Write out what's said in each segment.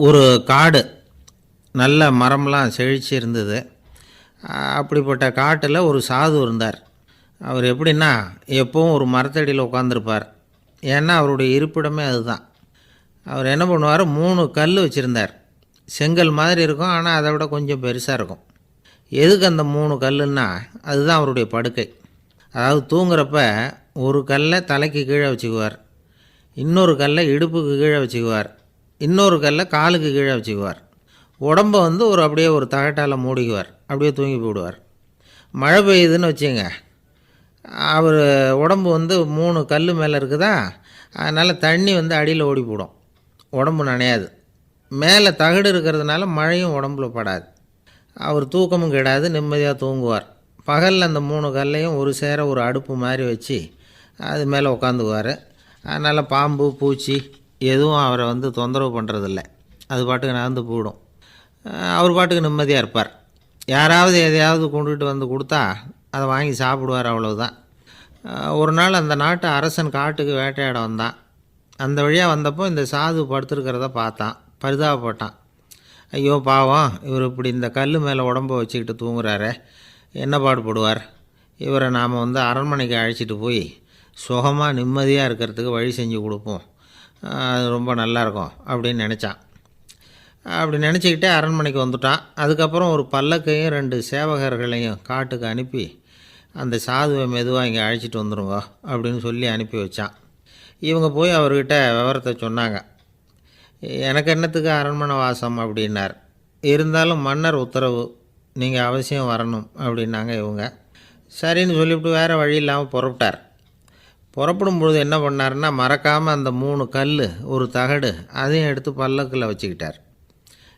ஒரு காடு நல்ல மரம்லாம் செழிச்சு இருந்தது. அப்படிப்பட்ட காட்டில் ஒரு சாது இருந்தார். அவர் எப்படின்னா எப்போவும் ஒரு மரத்தடியில் உட்காந்துருப்பார். ஏன்னா அவருடைய இருப்பிடமே அதுதான். அவர் என்ன பண்ணுவார், 3 கல் வச்சுருந்தார். செங்கல் மாதிரி இருக்கும், ஆனால் அதை விட கொஞ்சம் பெருசாக இருக்கும். எதுக்கு அந்த 3 கல்லுன்னா அதுதான் அவருடைய படுக்கை. அதாவது தூங்குறப்ப ஒரு கல்லை தலைக்கு கீழே வச்சுக்குவார், இன்னொரு கல்லை இடுப்புக்கு கீழே வச்சுக்குவார், இன்னொரு கல்லை காலுக்கு கீழே வச்சுக்குவார். உடம்பை ஒரு அப்படியே ஒரு தகட்டால் மூடிக்குவார், அப்படியே தூங்கி போயிடுவார். மழை பெய்யுதுன்னு வச்சுங்க, அவர் உடம்பு 3 கல் மேலே இருக்குதா, அதனால் தண்ணி அடியில் ஓடி போடும், உடம்பு நனையாது. மேலே தகடு இருக்கிறதுனால மழையும் உடம்புல படாது. அவர் தூக்கமும் கெடாது, நிம்மதியாக தூங்குவார். பகலில் அந்த 3 கல்லையும் ஒரு சேர ஒரு அடுப்பு மாதிரி வச்சு அது மேலே உட்காந்துக்குவார். அதனால் பாம்பு பூச்சி எதுவும் அவரை தொந்தரவு பண்ணுறதில்ல. அது பாட்டுக்கு நடந்து போயிடும். அவர் பாட்டுக்கு நிம்மதியாக இருப்பார். யாராவது எதையாவது கொண்டுகிட்டு கொடுத்தா அதை வாங்கி சாப்பிடுவார், அவ்வளவுதான். ஒரு நாள் அந்த நாட்டு அரசன் காட்டுக்கு வேட்டையாட வந்தான். அந்த வழியாக வந்தப்போ இந்த சாது படுத்துருக்கிறத பார்த்தான், பரிதாபப்பட்டான். ஐயோ பாவம், இவர் இப்படி இந்த கல் மேலே உடம்பை வச்சுக்கிட்டு தூங்குறாரே, என்ன பாடுபடுவார். இவரை நாம் அரண்மனைக்கு அழைச்சிட்டு போய் சுகமாக நிம்மதியாக இருக்கிறதுக்கு வழி செஞ்சு கொடுப்போம், அது ரொம்ப நல்லாயிருக்கும் அப்படின்னு நினச்சான். அப்படி நினச்சிக்கிட்டே அரண்மனைக்கு வந்துட்டான். அதுக்கப்புறம் ஒரு பல்லக்கையும் 2 சேவகர்களையும் காட்டுக்கு அனுப்பி அந்த சாதுவை மெதுவாக இங்கே அழைச்சிட்டு வந்துடுங்க அப்படின்னு சொல்லி அனுப்பி வச்சான். இவங்க போய் அவர்கிட்ட விவரத்தை சொன்னாங்க. எனக்கு என்னத்துக்கு அரண்மனை வாசம் அப்படின்னார். இருந்தாலும் மன்னர் உத்தரவு, நீங்கள் அவசியம் வரணும் அப்படின்னாங்க இவங்க. சரின்னு சொல்லிவிட்டு வேறு வழி இல்லாமல் புறப்பட்டார். புறப்படும் பொழுது என்ன பண்ணார்னா, மறக்காமல் அந்த 3 கல் ஒரு தகடு அதையும் எடுத்து பல்லக்கில் வச்சுக்கிட்டார்.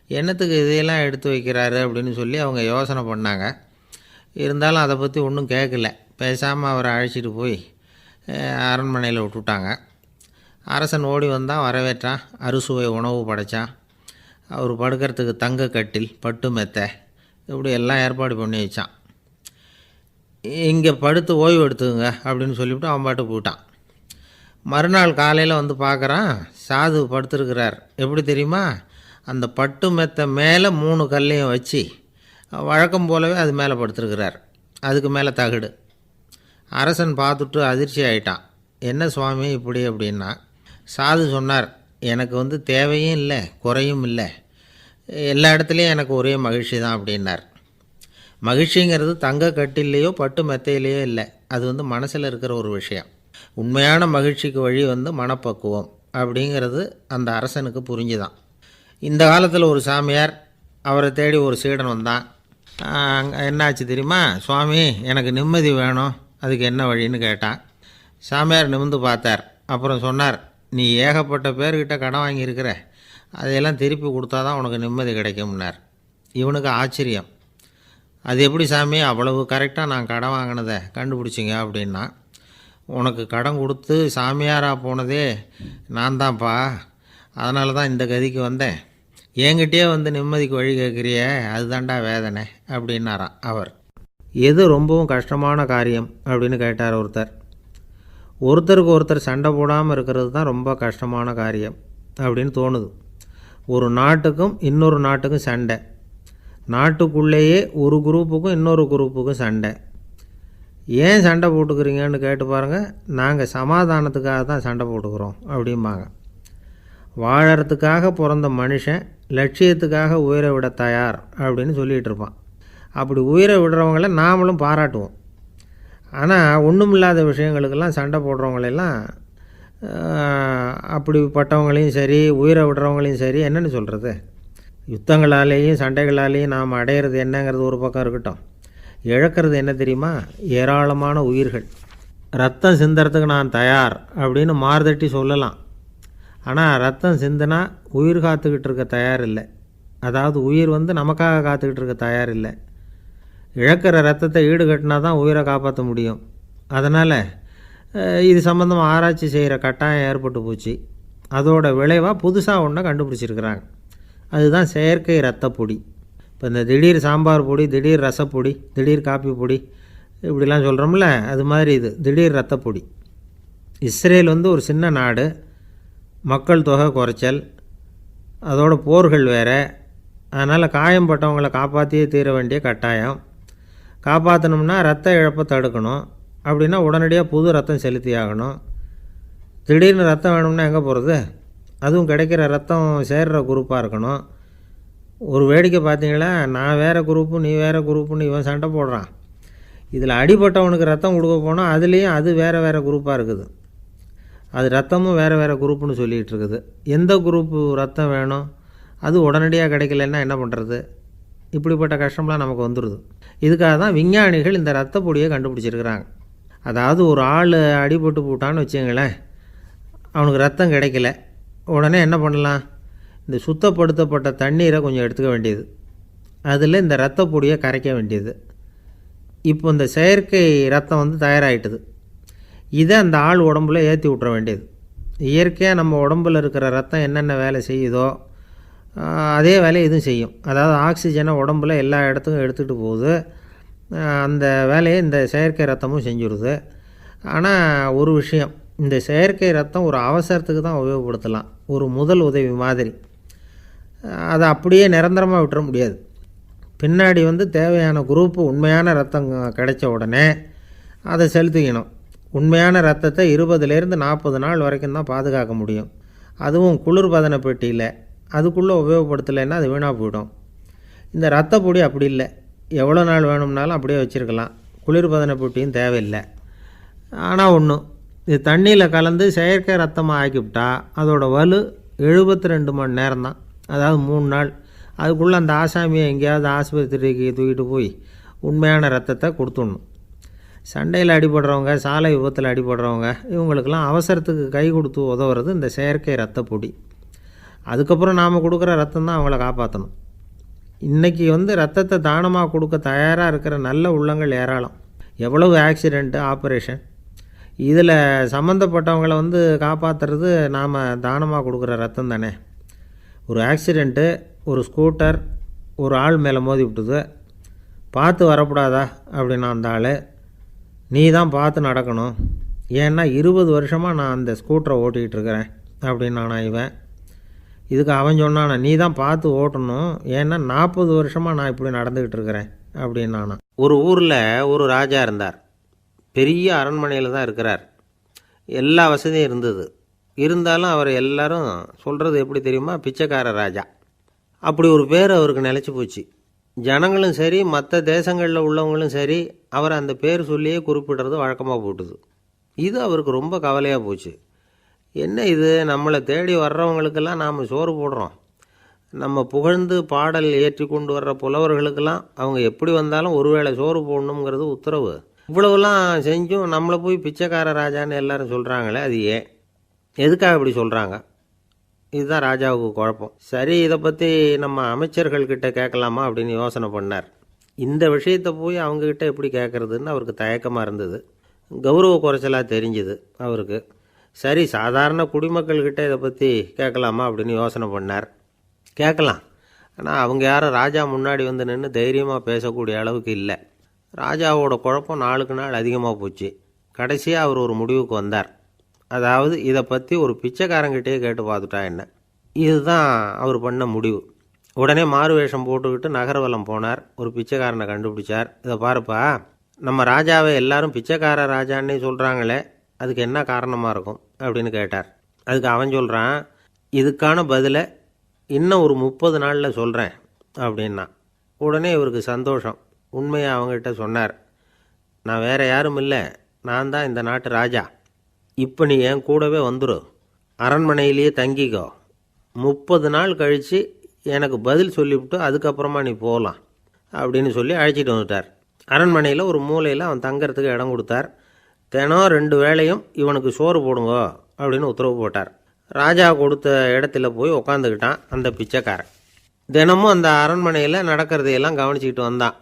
என்னத்துக்கு இதையெல்லாம் எடுத்து வைக்கிறாரு அப்படின்னு சொல்லி அவங்க யோசனை பண்ணாங்க. இருந்தாலும் அதை பற்றி ஒன்றும் கேட்கல. பேசாமல் அவரை அழைச்சிட்டு போய் அரண்மனையில் விட்டுட்டாங்க. அரசன் ஓடி வந்தான், வரவேற்றான், அறுசுவை உணவு படைத்தான். அவர் படுக்கிறதுக்கு தங்க கட்டில், பட்டு மெத்தை, இப்படி எல்லாம் ஏற்பாடு பண்ணி வச்சான். இங்கே படுத்து ஓய்வு எடுத்துங்க அப்படின்னு சொல்லிவிட்டு அவன் பாட்டு போயிட்டான். மறுநாள் காலையில் பார்க்குறான், சாது படுத்துருக்கிறார். எப்படி தெரியுமா, அந்த பட்டு மெத்தை மேலே 3 கல்லையும் வச்சு வழக்கம் போலவே அது மேலே படுத்துருக்கிறார். அதுக்கு மேலே தகடு. அரசன் பார்த்துட்டு அதிர்ச்சி ஆகிட்டான். என்ன சுவாமி இப்படி அப்படின்னா, சாது சொன்னார், எனக்கு தேவையும் இல்லை குறையும் இல்லை, எல்லா இடத்துலையும் எனக்கு ஒரே மகிழ்ச்சி தான் அப்படின்னார். மகிழ்ச்சிங்கிறது தங்க கட்டிலேயோ பட்டு மெத்தையிலேயோ இல்லை, அது மனசில் இருக்கிற ஒரு விஷயம். உண்மையான மகிழ்ச்சிக்கு வழி மனப்பக்குவம் அப்படிங்கிறது அந்த அரசனுக்கு புரிஞ்சுதான். இந்த காலத்தில் ஒரு சாமியார், அவரை தேடி ஒரு சீடன் வந்தான். என்னாச்சு தெரியுமா, சுவாமி எனக்கு நிம்மதி வேணும், அதுக்கு என்ன வழின்னு கேட்டான். சாமியார் நிமிர்ந்து பார்த்தார். அப்புறம் சொன்னார், நீ ஏகப்பட்ட பேர்கிட்ட கடன் வாங்கியிருக்கிற, அதையெல்லாம் திருப்பி கொடுத்தா தான் உனக்கு நிம்மதி கிடைக்கும்னார். இவனுக்கு ஆச்சரியம். அது எப்படி சாமி, அவ்வளவு கரெக்டாக நான் கடன் வாங்கினதை கண்டுபிடிச்சிங்க அப்படின்னா. உனக்கு கடன் கொடுத்து சாமியாராக போனதே நான் தான்ப்பா, அதனால தான் இந்த கதிக்கு வந்தேன். என்கிட்டயே நிம்மதிக்கு வழி கேட்குறியே, அதுதான்டா வேதனை அப்படின்னாராம் அவர். எது ரொம்பவும் கஷ்டமான காரியம் அப்படின்னு கேட்டார் ஒருத்தர். ஒருத்தருக்கு ஒருத்தர் சண்டை போடாமல் இருக்கிறது தான் ரொம்ப கஷ்டமான காரியம் அப்படின்னு தோணுது. ஒரு நாட்டுக்கும் இன்னொரு நாட்டுக்கும் சண்டை, நாட்டுக்குள்ளேயே ஒரு குரூப்புக்கும் இன்னொரு குரூப்புக்கும் சண்டை. ஏன் சண்டை போட்டுக்கிறீங்கன்னு கேட்டு பாருங்கள். நாங்கள் சமாதானத்துக்காக தான் சண்டை போட்டுக்கிறோம் அப்படிம்பாங்க. வாழறதுக்காக பிறந்த மனுஷன் லட்சியத்துக்காக உயிரை விட தயார் அப்படின்னு சொல்லிகிட்டு இருப்பான். அப்படி உயிரை விடுறவங்கள நாமளும் பாராட்டுவோம். ஆனால் ஒன்றுமில்லாத விஷயங்களுக்கெல்லாம் சண்டை போடுறவங்களெல்லாம், அப்படிப்பட்டவங்களையும் சரி உயிரை விடுறவங்களையும் சரி என்னென்னு சொல்கிறது, யுத்தங்களாலேயும் சண்டைகளாலேயும் நாம் அடையிறது என்னங்கிறது ஒரு பக்கம் இருக்கட்டும், இழக்கிறது என்ன தெரியுமா, ஏராளமான உயிர்கள். ரத்தம் சிந்துறதுக்கு நான் தயார் அப்படின்னு மார்தட்டி சொல்லலாம். ஆனால் ரத்தம் சிந்தினா உயிர் காத்துக்கிட்டு இருக்க தயார் இல்லை. அதாவது உயிர் நமக்காக காத்துக்கிட்டு இருக்க தயார் இல்லை. இழக்கிற ரத்தத்தை ஈடுகட்டினா தான் உயிரை காப்பாற்ற முடியும். அதனால் இது சம்மந்தமாக ஆராய்ச்சி செய்கிற கட்டாயம் ஏற்பட்டு போச்சு. அதோட விளைவாக புதுசாக ஒன்றை கண்டுபிடிச்சிருக்கிறாங்க. அதுதான் செயற்கை ரத்தப்பொடி. இப்போ இந்த திடீர் சாம்பார் பொடி, திடீர் ரசப்பொடி, திடீர் காப்பி பொடி இப்படிலாம் சொல்கிறோம்ல, அது மாதிரி இது திடீர் ரத்தப்பொடி. இஸ்ரேல் ஒரு சின்ன நாடு, மக்கள் தொகை குறைச்சல், அதோட போர்கள் வேறு. அதனால் காயம்பட்டவங்களை காப்பாற்றியே தீர வேண்டிய கட்டாயம். காப்பாற்றணும்னா ரத்த இழப்பை தடுக்கணும். அப்படின்னா உடனடியாக புது ரத்தம் செலுத்தி ஆகணும். திடீர்னு ரத்தம் வேணும்னா எங்கே போகிறது? அதுவும் கிடைக்கிற ரத்தம் சேர்கிற குரூப்பாக இருக்கணும். ஒரு வேடிக்கை பார்த்தீங்களா, நான் வேறு குரூப்பு நீ வேறு குரூப்புன்னு இவன் சண்டை போடுறான். இதில் அடிபட்டவனுக்கு ரத்தம் கொடுக்க போனால் அதுலேயும் அது வேறு வேறு குரூப்பாக இருக்குது. அது ரத்தமும் வேறு வேறு குரூப்புன்னு சொல்லிகிட்டு இருக்குது. எந்த குரூப்பு ரத்தம் வேணும்? அது உடனடியாக கிடைக்கலன்னா என்ன பண்ணுறது? இப்படிப்பட்ட கஷ்டம்லாம் நமக்கு வந்துடுது. இதுக்காக தான் விஞ்ஞானிகள் இந்த ரத்த பொடியை கண்டுபிடிச்சிருக்கிறாங்க. அதாவது ஒரு ஆள் அடிபட்டு போட்டான்னு வச்சுங்களேன், அவனுக்கு ரத்தம் கிடைக்கல. உடனே என்ன பண்ணலாம்? இந்த சுத்தப்படுத்தப்பட்ட தண்ணீரை கொஞ்சம் எடுத்துக்க வேண்டியது, அதில் இந்த ரத்த பொடியை கரைக்க வேண்டியது. இப்போ இந்த செயற்கை ரத்தம் வந்து தயாராகிட்டுது. இதை அந்த ஆள் உடம்புல ஏற்றி விட்ற வேண்டியது. இயற்கையாக நம்ம உடம்பில் இருக்கிற ரத்தம் என்னென்ன வேலை செய்யுதோ அதே வேலையை இதுவும் செய்யும். அதாவது ஆக்சிஜனை உடம்பில் எல்லா இடத்துக்கும் எடுத்துகிட்டு போகுது. அந்த வேலையை இந்த செயற்கை ரத்தமும் செஞ்சுடுது. ஆனால் ஒரு விஷயம், இந்த செயற்கை ரத்தம் ஒரு அவசரத்துக்கு தான் உபயோகப்படுத்தலாம், ஒரு முதல் உதவி மாதிரி. அதை அப்படியே நிரந்தரமாக விட்டுற முடியாது. பின்னாடி வந்து தேவையான குரூப்பு உண்மையான ரத்தம் கிடைச்ச உடனே அதை செலுத்திக்கணும். உண்மையான ரத்தத்தை 20லேருந்து 40 நாள் வரைக்கும் தான் பாதுகாக்க முடியும். அதுவும் குளிர்பதன பெட்டியில். அதுக்குள்ளே உபயோகப்படுத்தலைன்னா அது வீணாக போயிடும். இந்த ரத்த பொடி அப்படி இல்லை, எவ்வளோ நாள் வேணும்னாலும் அப்படியே வச்சுருக்கலாம். குளிர்பதன பெட்டியும் தேவையில்லை. ஆனால் ஒன்று, இது தண்ணியில் கலந்து செயற்கை ரத்தமாக ஆக்கிவிட்டா அதோட வலு 72 மணி நேரம் தான். அதாவது 3 நாள். அதுக்குள்ளே அந்த ஆசாமியை எங்கேயாவது ஆஸ்பத்திரிக்கு தூக்கிட்டு போய் உண்மையான ரத்தத்தை கொடுத்துடணும். சண்டையில் அடிபடுறவங்க, சாலை விபத்தில் அடிபடுறவங்க, இவங்களுக்கெல்லாம் அவசரத்துக்கு கை கொடுத்து உதவுறது இந்த செயற்கை ரத்த பொடி. அதுக்கப்புறம் நாம் கொடுக்குற ரத்தம் தான் அவங்கள காப்பாற்றணும். இன்றைக்கி வந்து ரத்தத்தை தானமாக கொடுக்க தயாராக இருக்கிற நல்ல உள்ளங்கள் ஏராளம். எவ்வளவு ஆக்சிடெண்ட்டு, ஆப்ரேஷன், இதில் சம்மந்தப்பட்டவங்களை வந்து காப்பாற்றுறது நாம் தானமாக கொடுக்குற ரத்தம் தானே. ஒரு ஆக்சிடெண்ட்டு, ஒரு ஸ்கூட்டர் ஒரு ஆள் மேலே மோதி விட்டுது. பார்த்து வரக்கூடாதா அப்படின்னா அந்த ஆள், நீ தான் பார்த்து நடக்கணும், ஏன்னா 20 வருஷமாக நான் அந்த ஸ்கூட்டரை ஓட்டிகிட்டு இருக்கிறேன் அப்படின்னானா இவன். இதுக்கு அவன் சொன்னானா, நீ தான் பார்த்து ஓட்டணும், ஏன்னா 40 வருஷமாக நான் இப்படி நடந்துக்கிட்டு இருக்கிறேன் அப்படின்னானா. ஒரு ஊரில் ஒரு ராஜா இருந்தார். பெரிய அரண்மனையில் தான் இருக்கிறார். எல்லா வசதியும் இருந்தது. இருந்தாலும் அவர் எல்லாரும் சொல்கிறது எப்படி தெரியுமா? பிச்சைக்கார ராஜா. அப்படி ஒரு பேர் அவருக்கு நிலச்சி போச்சு. ஜனங்களும் சரி, மற்ற தேசங்களில் உள்ளவங்களும் சரி, அவர் அந்த பேர் சொல்லியே குறிப்பிடுறது வழக்கமாக போட்டுது. இது அவருக்கு ரொம்ப கவலையாக போச்சு. என்ன இது, நம்மளை தேடி வர்றவங்களுக்கெல்லாம் நாம் சோறு போடுறோம், நம்ம புகழ்ந்து பாடல் ஏற்றி கொண்டு வர்ற புலவர்களுக்கெல்லாம் அவங்க எப்படி வந்தாலும் ஒருவேளை சோறு போடணுங்கிறது உத்தரவு. இவ்வளவுலாம் செஞ்சும் நம்மளை போய் பிச்சைக்கார ராஜான்னு எல்லாரும் சொல்கிறாங்களே, அது ஏன்? எதுக்காக இப்படி சொல்கிறாங்க? இதுதான் ராஜாவுக்கு குழப்பம். சரி, இதை பற்றி நம்ம அமைச்சர்கள்கிட்ட கேட்கலாமா அப்படின்னு யோசனை பண்ணார். இந்த விஷயத்தை போய் அவங்கக்கிட்ட எப்படி கேட்குறதுன்னு அவருக்கு தயக்கமாக இருந்தது. கௌரவ குறைச்சலாக தெரிஞ்சுது அவருக்கு. சரி, சாதாரண குடிமக்கள்கிட்ட இதை பற்றி கேட்கலாமா அப்படின்னு யோசனை பண்ணார். கேட்கலாம். ஆனால் அவங்க யாரும் ராஜா முன்னாடி வந்து நின்று தைரியமாக பேசக்கூடிய அளவுக்கு இல்லை. ராஜாவோட குழப்பம் நாளுக்கு நாள் அதிகமாக போச்சு. கடைசியாக அவர் ஒரு முடிவுக்கு வந்தார். அதாவது இதை பற்றி ஒரு பிச்சைக்காரங்கிட்டே கேட்டு பார்த்துட்டா என்ன. இதுதான் அவர் பண்ண முடிவு. உடனே மாறு வேஷம் போட்டுக்கிட்டு நகர்வலம் போனார். ஒரு பிச்சைக்காரனை கண்டுபிடிச்சார். இதை பாருப்பா, நம்ம ராஜாவை எல்லாரும் பிச்சைக்கார ராஜான்னே சொல்கிறாங்களே, அதுக்கு என்ன காரணமாக இருக்கும் அப்படின்னு கேட்டார். அதுக்கு அவன் சொல்கிறான், இதுக்கான பதிலை இன்னும் ஒரு 30 நாளில் சொல்கிறேன் அப்படின்னா. உடனே இவருக்கு சந்தோஷம். உண்மையை அவங்ககிட்ட சொன்னார். நான் வேறு யாரும் இல்லை, நான் தான் இந்த நாட்டு ராஜா. இப்போ நீ என் கூடவே வந்துடு, அரண்மனையிலேயே தங்கிக்கோ. 30 நாள் கழித்து எனக்கு பதில் சொல்லிவிட்டு அதுக்கப்புறமா நீ போகலாம் அப்படின்னு சொல்லி அழைச்சிட்டு வந்துட்டார். அரண்மனையில் ஒரு மூலையில் அவன் தங்கிறதுக்கு இடம் கொடுத்தார். தினம் 2 வேளையும் இவனுக்கு சோறு போடுங்க அப்படின்னு உத்தரவு போட்டார். ராஜா கொடுத்த இடத்துல போய் உக்காந்துக்கிட்டான் அந்த பிச்சைக்காரன். தினமும் அந்த அரண்மனையில் நடக்கிறதையெல்லாம் கவனிச்சிக்கிட்டு வந்தான்.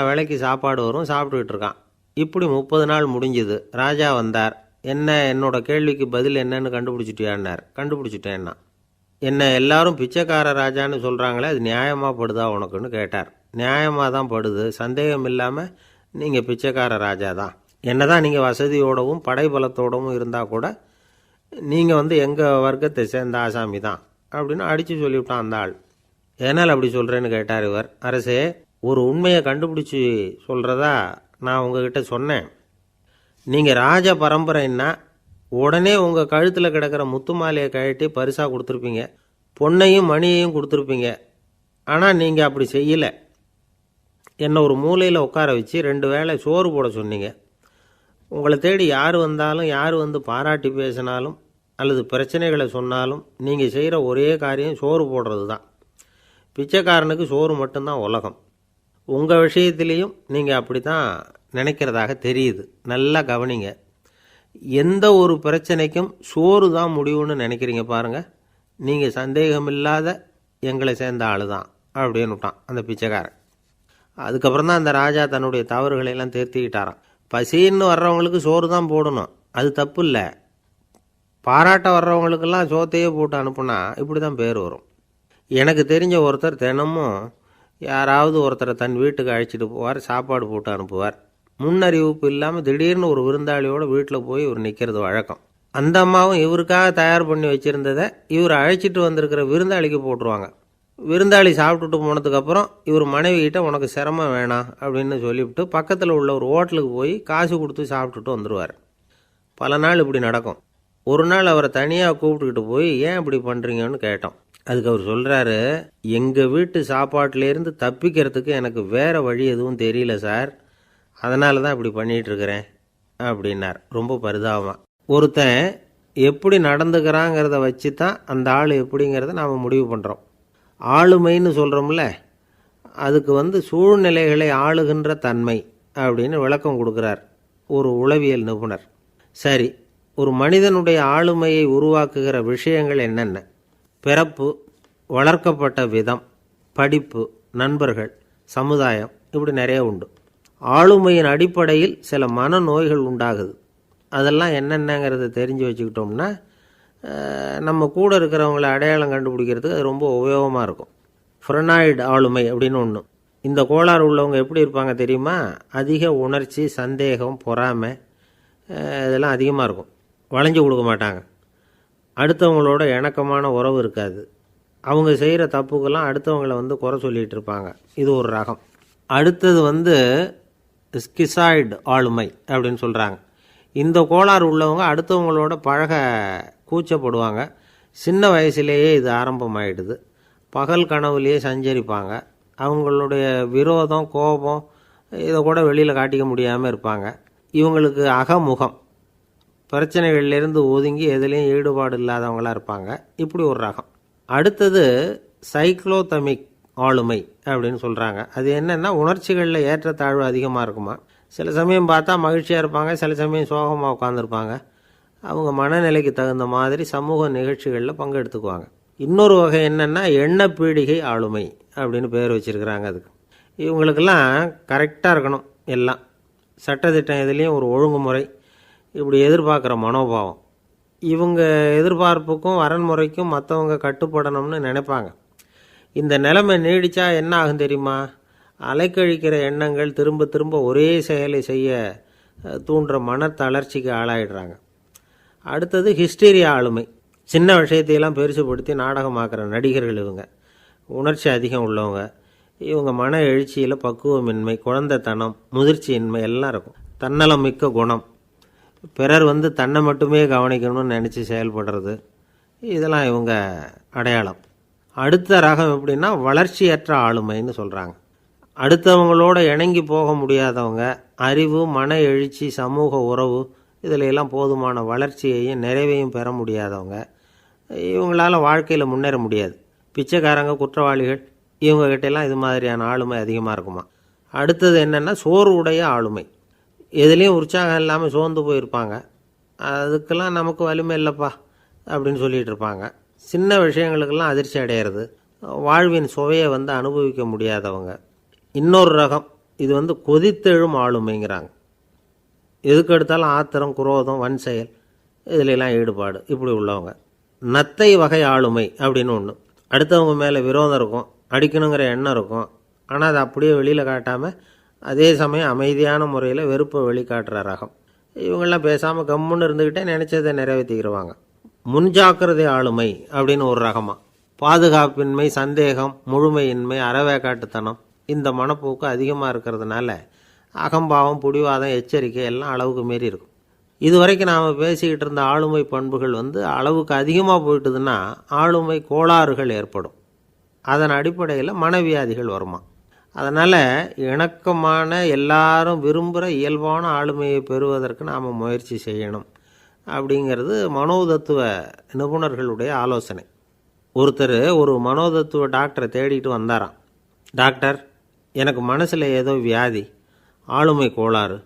வேளைக்கு சாப்பாடு வரும், சாப்பிட்டுக்கிட்டு இருக்கான். இப்படி 30 நாள் முடிஞ்சுது. ராஜா வந்தார். என்ன, என்னோட கேள்விக்கு பதில் என்னன்னு கண்டுபிடிச்சிட்டியான்னார். கண்டுபிடிச்சிட்டேன்னா. என்ன எல்லாரும் பிச்சைக்கார ராஜான்னு சொல்கிறாங்களே, அது நியாயமாக படுதா உனக்குன்னு கேட்டார். நியாயமாக தான் படுது, சந்தேகம் இல்லாமல் நீங்கள் பிச்சைக்கார ராஜா தான். என்ன தான் நீங்கள் வசதியோடவும் படைபலத்தோடவும் இருந்தால் கூட நீங்கள் எங்கள் வர்க்கத்தை சேர்ந்த ஆசாமி தான் அப்படின்னு அடித்து சொல்லிவிட்டான் அந்த ஆள். ஏனால் அப்படி சொல்கிறேன்னு கேட்டார் இவர். அரசே, ஒரு உண்மையை கண்டுபிடிச்சி சொல்கிறதா நான் உங்ககிட்ட சொன்னேன். நீங்கள் ராஜ பரம்பரைன்னா உடனே உங்கள் கழுத்தில் கிடக்கிற முத்து மாலையை கழட்டி பரிசாக கொடுத்துருப்பீங்க, பொன்னையும் மணியையும் கொடுத்துருப்பீங்க. ஆனால் நீங்கள் அப்படி செய்யலை. என்னை ஒரு மூலையில் உட்கார வச்சு 2 வேளை சோறு போட சொன்னீங்க. உங்களை தேடி யார் வந்தாலும், யார் வந்து பாராட்டி பேசினாலும் அல்லது பிரச்சனைகளை சொன்னாலும் நீங்கள் செய்கிற ஒரே காரியம் சோறு போடுறது தான். பிச்சைக்காரனுக்கு சோறு மட்டும்தான் உலகம். உங்கள் விஷயத்துலேயும் நீங்கள் அப்படி தான் நினைக்கிறதாக தெரியுது. நல்லா கவனிங்க. எந்த ஒரு பிரச்சனைக்கும் சோறு தான் முடிவுன்னு நினைக்கிறீங்க பாருங்கள். நீங்கள் சந்தேகமில்லாத எங்களை சேர்ந்த ஆள் தான் அப்படின்னு விட்டான் அந்த பிச்சைக்காரன். அதுக்கப்புறம் தான் அந்த ராஜா தன்னுடைய தவறுகளையெல்லாம் தேர்த்திக்கிட்டாராம். பசின்னு வர்றவங்களுக்கு சோறு தான் போடணும், அது தப்பு இல்லை. பாராட்ட வர்றவங்களுக்கெல்லாம் சோத்தையே போட்டு அனுப்புனா இப்படி தான் பேர் வரும். எனக்கு தெரிஞ்ச ஒருத்தர் தினமும் யாராவது ஒருத்தரை தன் வீட்டுக்கு அழைச்சிட்டு போவார், சாப்பாடு போட்டு அனுப்புவார். முன்னறிவிப்பு இல்லாமல் திடீர்னு ஒரு விருந்தாளியோட வீட்டில் போய் இவர் நிற்கிறது வழக்கம். அந்த அம்மாவும் இவருக்காக தயார் பண்ணி வச்சுருந்ததை இவர் அழைச்சிட்டு வந்திருக்கிற விருந்தாளிக்கு போட்டுருவாங்க. விருந்தாளி சாப்பிட்டுட்டு போனதுக்கப்புறம் இவர் மனைவிகிட்ட உனக்கு சிரமம் வேணாம் அப்படின்னு சொல்லிவிட்டு பக்கத்தில் உள்ள ஒரு ஹோட்டலுக்கு போய் காசு கொடுத்து சாப்பிட்டுட்டு வந்துடுவார். பல நாள் இப்படி நடக்கும். ஒரு நாள் அவரை தனியாக கூப்பிட்டுக்கிட்டு போய் ஏன் இப்படி பண்ணுறீங்கன்னு கேட்டோம். அதுக்கு அவர் சொல்கிறாரு, எங்கள் வீட்டு சாப்பாட்டிலேருந்து தப்பிக்கிறதுக்கு எனக்கு வேறு வழி எதுவும் தெரியல சார், அதனால தான் இப்படி பண்ணிகிட்ருக்கிறேன் அப்படின்னார் ரொம்ப பரிதாபமாக. ஒருத்தன் எப்படி நடந்துக்கிறாங்கிறத வச்சு தான் அந்த ஆள் எப்படிங்கிறத நாம் முடிவு பண்ணுறோம். ஆளுமைன்னு சொல்கிறோம்ல, அதுக்கு சூழ்நிலைகளை ஆளுகின்ற தன்மை அப்படின்னு விளக்கம் கொடுக்குறார் ஒரு உளவியல் நிபுணர். சரி, ஒரு மனிதனுடைய ஆளுமையை உருவாக்குகிற விஷயங்கள் என்னென்ன? பிறப்பு, வளர்க்கப்பட்ட விதம், படிப்பு, நண்பர்கள், சமுதாயம், இப்படி நிறைய உண்டு. ஆளுமையின் அடிப்படையில் சில மனநோய்கள் உண்டாகுது. அதெல்லாம் என்னென்னங்கிறத தெரிஞ்சு வச்சுக்கிட்டோம்னா நம்ம கூட இருக்கிறவங்கள அடையாளம் கண்டுபிடிக்கிறதுக்கு அது ரொம்ப உபயோகமாக இருக்கும். ஃப்ரெனாய்டு ஆளுமை அப்படின்னு ஒன்று. இந்த கோளாறு உள்ளவங்க எப்படி இருப்பாங்க தெரியுமா? அதிக உணர்ச்சி, சந்தேகம், பொறாமை இதெல்லாம் அதிகமாக இருக்கும். வளைஞ்சு கொடுக்க மாட்டாங்க. அடுத்தவங்களோட இணக்கமான உறவு இருக்காது. அவங்க செய்கிற தப்புக்கெல்லாம் அடுத்தவங்களை குறை சொல்லிகிட்டு இருப்பாங்க. இது ஒரு ரகம். அடுத்தது ஸ்கிசாய்டு ஆளுமை அப்படின்னு சொல்கிறாங்க. இந்த கோளாறு உள்ளவங்க அடுத்தவங்களோட பழக கூச்சப்படுவாங்க. சின்ன வயசுலேயே இது ஆரம்பமாயிடுது. பகல் கனவுலேயே சஞ்சரிப்பாங்க. அவங்களுடைய விரோதம், கோபம் இதை கூட வெளியில் காட்டிக்க முடியாமல் இருப்பாங்க. இவங்களுக்கு அகமுகம், பிரச்சனைகள்லேருந்து ஒதுங்கி எதுலேயும் ஈடுபாடு இல்லாதவங்களாக இருப்பாங்க. இப்படி ஒரு ரகம். அடுத்தது சைக்ளோதமிக் ஆளுமை அப்படின்னு சொல்கிறாங்க. அது என்னென்னா, உணர்ச்சிகளில் ஏற்றத்தாழ்வு அதிகமாக இருக்குமா. சில சமயம் பார்த்தா மகிழ்ச்சியாக இருப்பாங்க, சில சமயம் சோகமாக உட்காந்துருப்பாங்க. அவங்க மனநிலைக்கு தகுந்த மாதிரி சமூக நிகழ்ச்சிகளில் பங்கெடுத்துக்குவாங்க. இன்னொரு வகை என்னென்னா எண்ணப்பீடிகை ஆளுமை அப்படின்னு பேர் வச்சுருக்கிறாங்க. அதுக்கு இவங்களுக்கெல்லாம் கரெக்டாக இருக்கணும், எல்லாம் சட்டத்திட்டம் எதுலேயும் ஒரு ஒழுங்குமுறை, இப்படி எதிர்பார்க்குற மனோபாவம். இவங்க எதிர்பார்ப்புக்கும் வரன்முறைக்கும் மற்றவங்க கட்டுப்படணும்னு நினைப்பாங்க. இந்த நிலைமை நீடித்தா என்ன ஆகும் தெரியுமா? அலைக்கழிக்கிற எண்ணங்கள் திரும்ப திரும்ப ஒரே செயலை செய்ய தூண்டுற மன தளர்ச்சிக்கு ஆளாயிடுறாங்க. அடுத்தது ஹிஸ்டீரியா ஆளுமை. சின்ன விஷயத்தையெல்லாம் பெருசுப்படுத்தி நாடகமாக்குற நடிகர்கள் இவங்க. உணர்ச்சி அதிகம் உள்ளவங்க. இவங்க மன எழுச்சியில் பக்குவமின்மை, குழந்தைத்தனம், முதிர்ச்சியின்மை எல்லாம் இருக்கும். தன்னலம் மிக்க குணம். பிறர் தன்னை மட்டுமே கவனிக்கணும்னு நினச்சி செயல்படுறது, இதெல்லாம் இவங்க அடையாளம். அடுத்த ரகம் எப்படின்னா வளர்ச்சியற்ற ஆளுமைன்னு சொல்கிறாங்க. அடுத்தவங்களோட இணங்கி போக முடியாதவங்க, அறிவு, மன எழுச்சி, சமூக உறவு இதில் எல்லாம் போதுமான வளர்ச்சியையும் நிறைவையும் பெற முடியாதவங்க. இவங்களால வாழ்க்கையில் முன்னேற முடியாது. பிச்சைக்காரங்க, குற்றவாளிகள், இவங்ககிட்டெல்லாம் இது மாதிரியான ஆளுமை அதிகமாக இருக்குமா. அடுத்தது என்னென்னா சோர்வு உடைய ஆளுமை. எதுலேயும் உற்சாகம் இல்லாமல் சோர்ந்து போயிருப்பாங்க. அதுக்கெல்லாம் நமக்கு வலிமை இல்லைப்பா அப்படின்னு சொல்லிகிட்டு இருப்பாங்க. சின்ன விஷயங்களுக்கெல்லாம் அதிர்ச்சி அடையிறது, வாழ்வின் சுவையை அனுபவிக்க முடியாதவங்க. இன்னொரு ரகம் இது கொதித்தெழும் ஆளுமைங்கிறாங்க. எதுக்கு எடுத்தாலும் ஆத்திரம், குரோதம், வன் செயல் இதிலெல்லாம் ஈடுபாடு, இப்படி உள்ளவங்க. நத்தை வகை ஆளுமை அப்படின்னு ஒன்று. அடுத்தவங்க மேலே விரோதம் இருக்கும், அடிக்கணுங்கிற எண்ணம் இருக்கும். ஆனால் அதை அப்படியே வெளியில் காட்டாமல் அதே சமயம் அமைதியான முறையில் வெறுப்பை வெளிக்காட்டுற ரகம். இவங்கெல்லாம் பேசாமல் கம்முன்னு இருந்துக்கிட்டே நினச்சதை நிறைவேற்றிக்கிடுவாங்க. முன்ஜாக்கிரதை ஆளுமை அப்படின்னு ஒரு ரகமாக. பாதுகாப்பின்மை, சந்தேகம், முழுமையின்மை, அறவேக்காட்டுத்தனம் இந்த மனப்போக்கு அதிகமாக இருக்கிறதுனால அகம்பாவம், பிடிவாதம், எச்சரிக்கை எல்லாம் அளவுக்கு மீறி இருக்கும். இதுவரைக்கும் நாம் பேசிக்கிட்டு இருந்த ஆளுமை பண்புகள் அளவுக்கு அதிகமாக போயிட்டுதுன்னா ஆளுமை கோளாறுகள் ஏற்படும். அதன் அடிப்படையில் மனவியாதிகள் வருமா. அதனால் இணக்கமான எல்லாரும் விரும்புகிற இயல்பான ஆளுமையை பெறுவதற்கு நாம் முயற்சி செய்யணும் அப்படிங்கிறது மனோதத்துவ நிபுணர்களுடைய ஆலோசனை. ஒருத்தர் ஒரு மனோதத்துவ டாக்டரை தேடிட்டு வந்தாராம். டாக்டர், எனக்கு மனசில் ஏதோ வியாதி, ஆளுமை கோளாறு,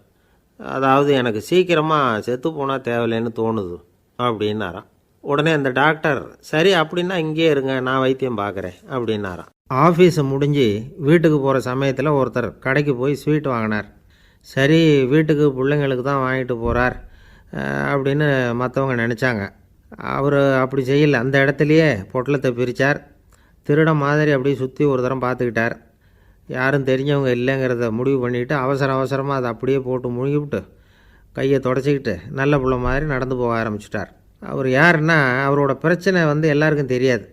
அதாவது எனக்கு சீக்கிரமாக செத்து போனால் தேவையில்லைன்னு தோணுது அப்படின்னாராம். உடனே அந்த டாக்டர், சரி அப்படின்னா இங்கே இருங்க, நான் வைத்தியம் பார்க்குறேன் அப்படின்னாராம். ஆஃபீஸை முடிஞ்சு வீட்டுக்கு போகிற சமயத்தில் ஒருத்தர் கடைக்கு போய் ஸ்வீட் வாங்கினார். சரி, வீட்டுக்கு பிள்ளைங்களுக்கு தான் வாங்கிட்டு போகிறார் அப்படின்னு மற்றவங்க நினச்சாங்க. அவர் அப்படி செய்யலை. அந்த இடத்துலையே பொட்டலத்தை பிரித்தார். திருட மாதிரி அப்படியே சுற்றி ஒரு தரம் பார்த்துக்கிட்டார். யாரும் தெரிஞ்சவங்க இல்லைங்கிறத முடிவு பண்ணிவிட்டு அவசரமாக அதை அப்படியே போட்டு முழுங்கிவிட்டு கையை தொடச்சிக்கிட்டு நல்ல பிள்ளை மாதிரி நடந்து போக ஆரம்பிச்சிட்டார். அவர் யாருன்னா, அவரோட பிரச்சனை எல்லாருக்கும் தெரியாது,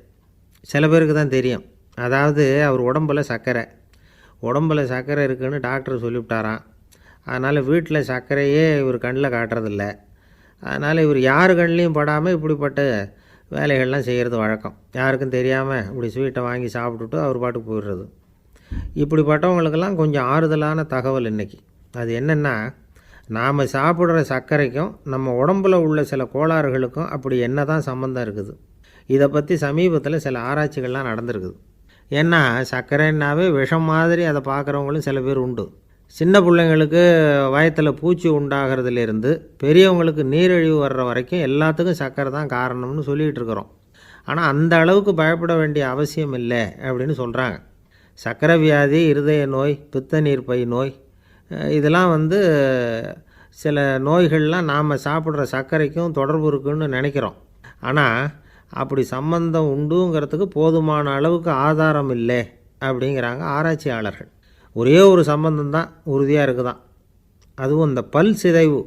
சில பேருக்கு தான் தெரியும். அதாவது அவர் உடம்பில் சர்க்கரை இருக்குதுன்னு டாக்டர் சொல்லிவிட்டாராம். அதனால் வீட்டில் சர்க்கரையே இவர் கண்ணில் காட்டுறதில்ல. அதனால் இவர் யார் கண்ணிலையும் படாமல் இப்படிப்பட்ட வேலைகள்லாம் செய்கிறது வழக்கம். யாருக்கும் தெரியாமல் இப்படி ஸ்வீட்டை வாங்கி சாப்பிட்டுட்டு அவர் பாட்டுக்கு போயிடுறது. இப்படிப்பட்டவங்களுக்கெல்லாம் கொஞ்சம் ஆறுதலான தகவல் இன்றைக்கி. அது என்னென்னா, நாம் சாப்பிட்ற சர்க்கரைக்கும் நம்ம உடம்பில் உள்ள சில கோளாறுகளுக்கும் அப்படி என்ன தான் சம்மந்தம் இருக்குது. இதை பற்றி சமீபத்தில் சில ஆராய்ச்சிகள்லாம் நடந்திருக்குது. ஏன்னா சர்க்கரைன்னாவே விஷம் மாதிரி அதை பார்க்குறவங்களும் சில பேர் உண்டு. சின்ன பிள்ளைங்களுக்கு வயத்தில் பூச்சி உண்டாகிறதுலேருந்து பெரியவங்களுக்கு நீரிழிவு வர்ற வரைக்கும் எல்லாத்துக்கும் சர்க்கரை தான் காரணம்னு சொல்லிகிட்டு இருக்கிறோம். ஆனால் அந்த அளவுக்கு பயப்பட வேண்டிய அவசியம் இல்லை அப்படின்னு சொல்கிறாங்க. சர்க்கரை வியாதி, இருதய நோய், பித்த நீர்ப்பை நோய், இதெல்லாம் சில நோய்கள்லாம் நாம் சாப்பிட்ற சர்க்கரைக்கும் தொடர்பு இருக்குன்னு நினைக்கிறோம். ஆனால் அப்படி சம்பந்தம் உண்டுங்கிறதுக்கு போதுமான அளவுக்கு ஆதாரம் இல்லை அப்படிங்கிறாங்க ஆராய்ச்சியாளர்கள். ஒரே ஒரு சம்பந்தம் தான் உறுதியாக இருக்குதான். அதுவும் இந்த பல் சிதைவு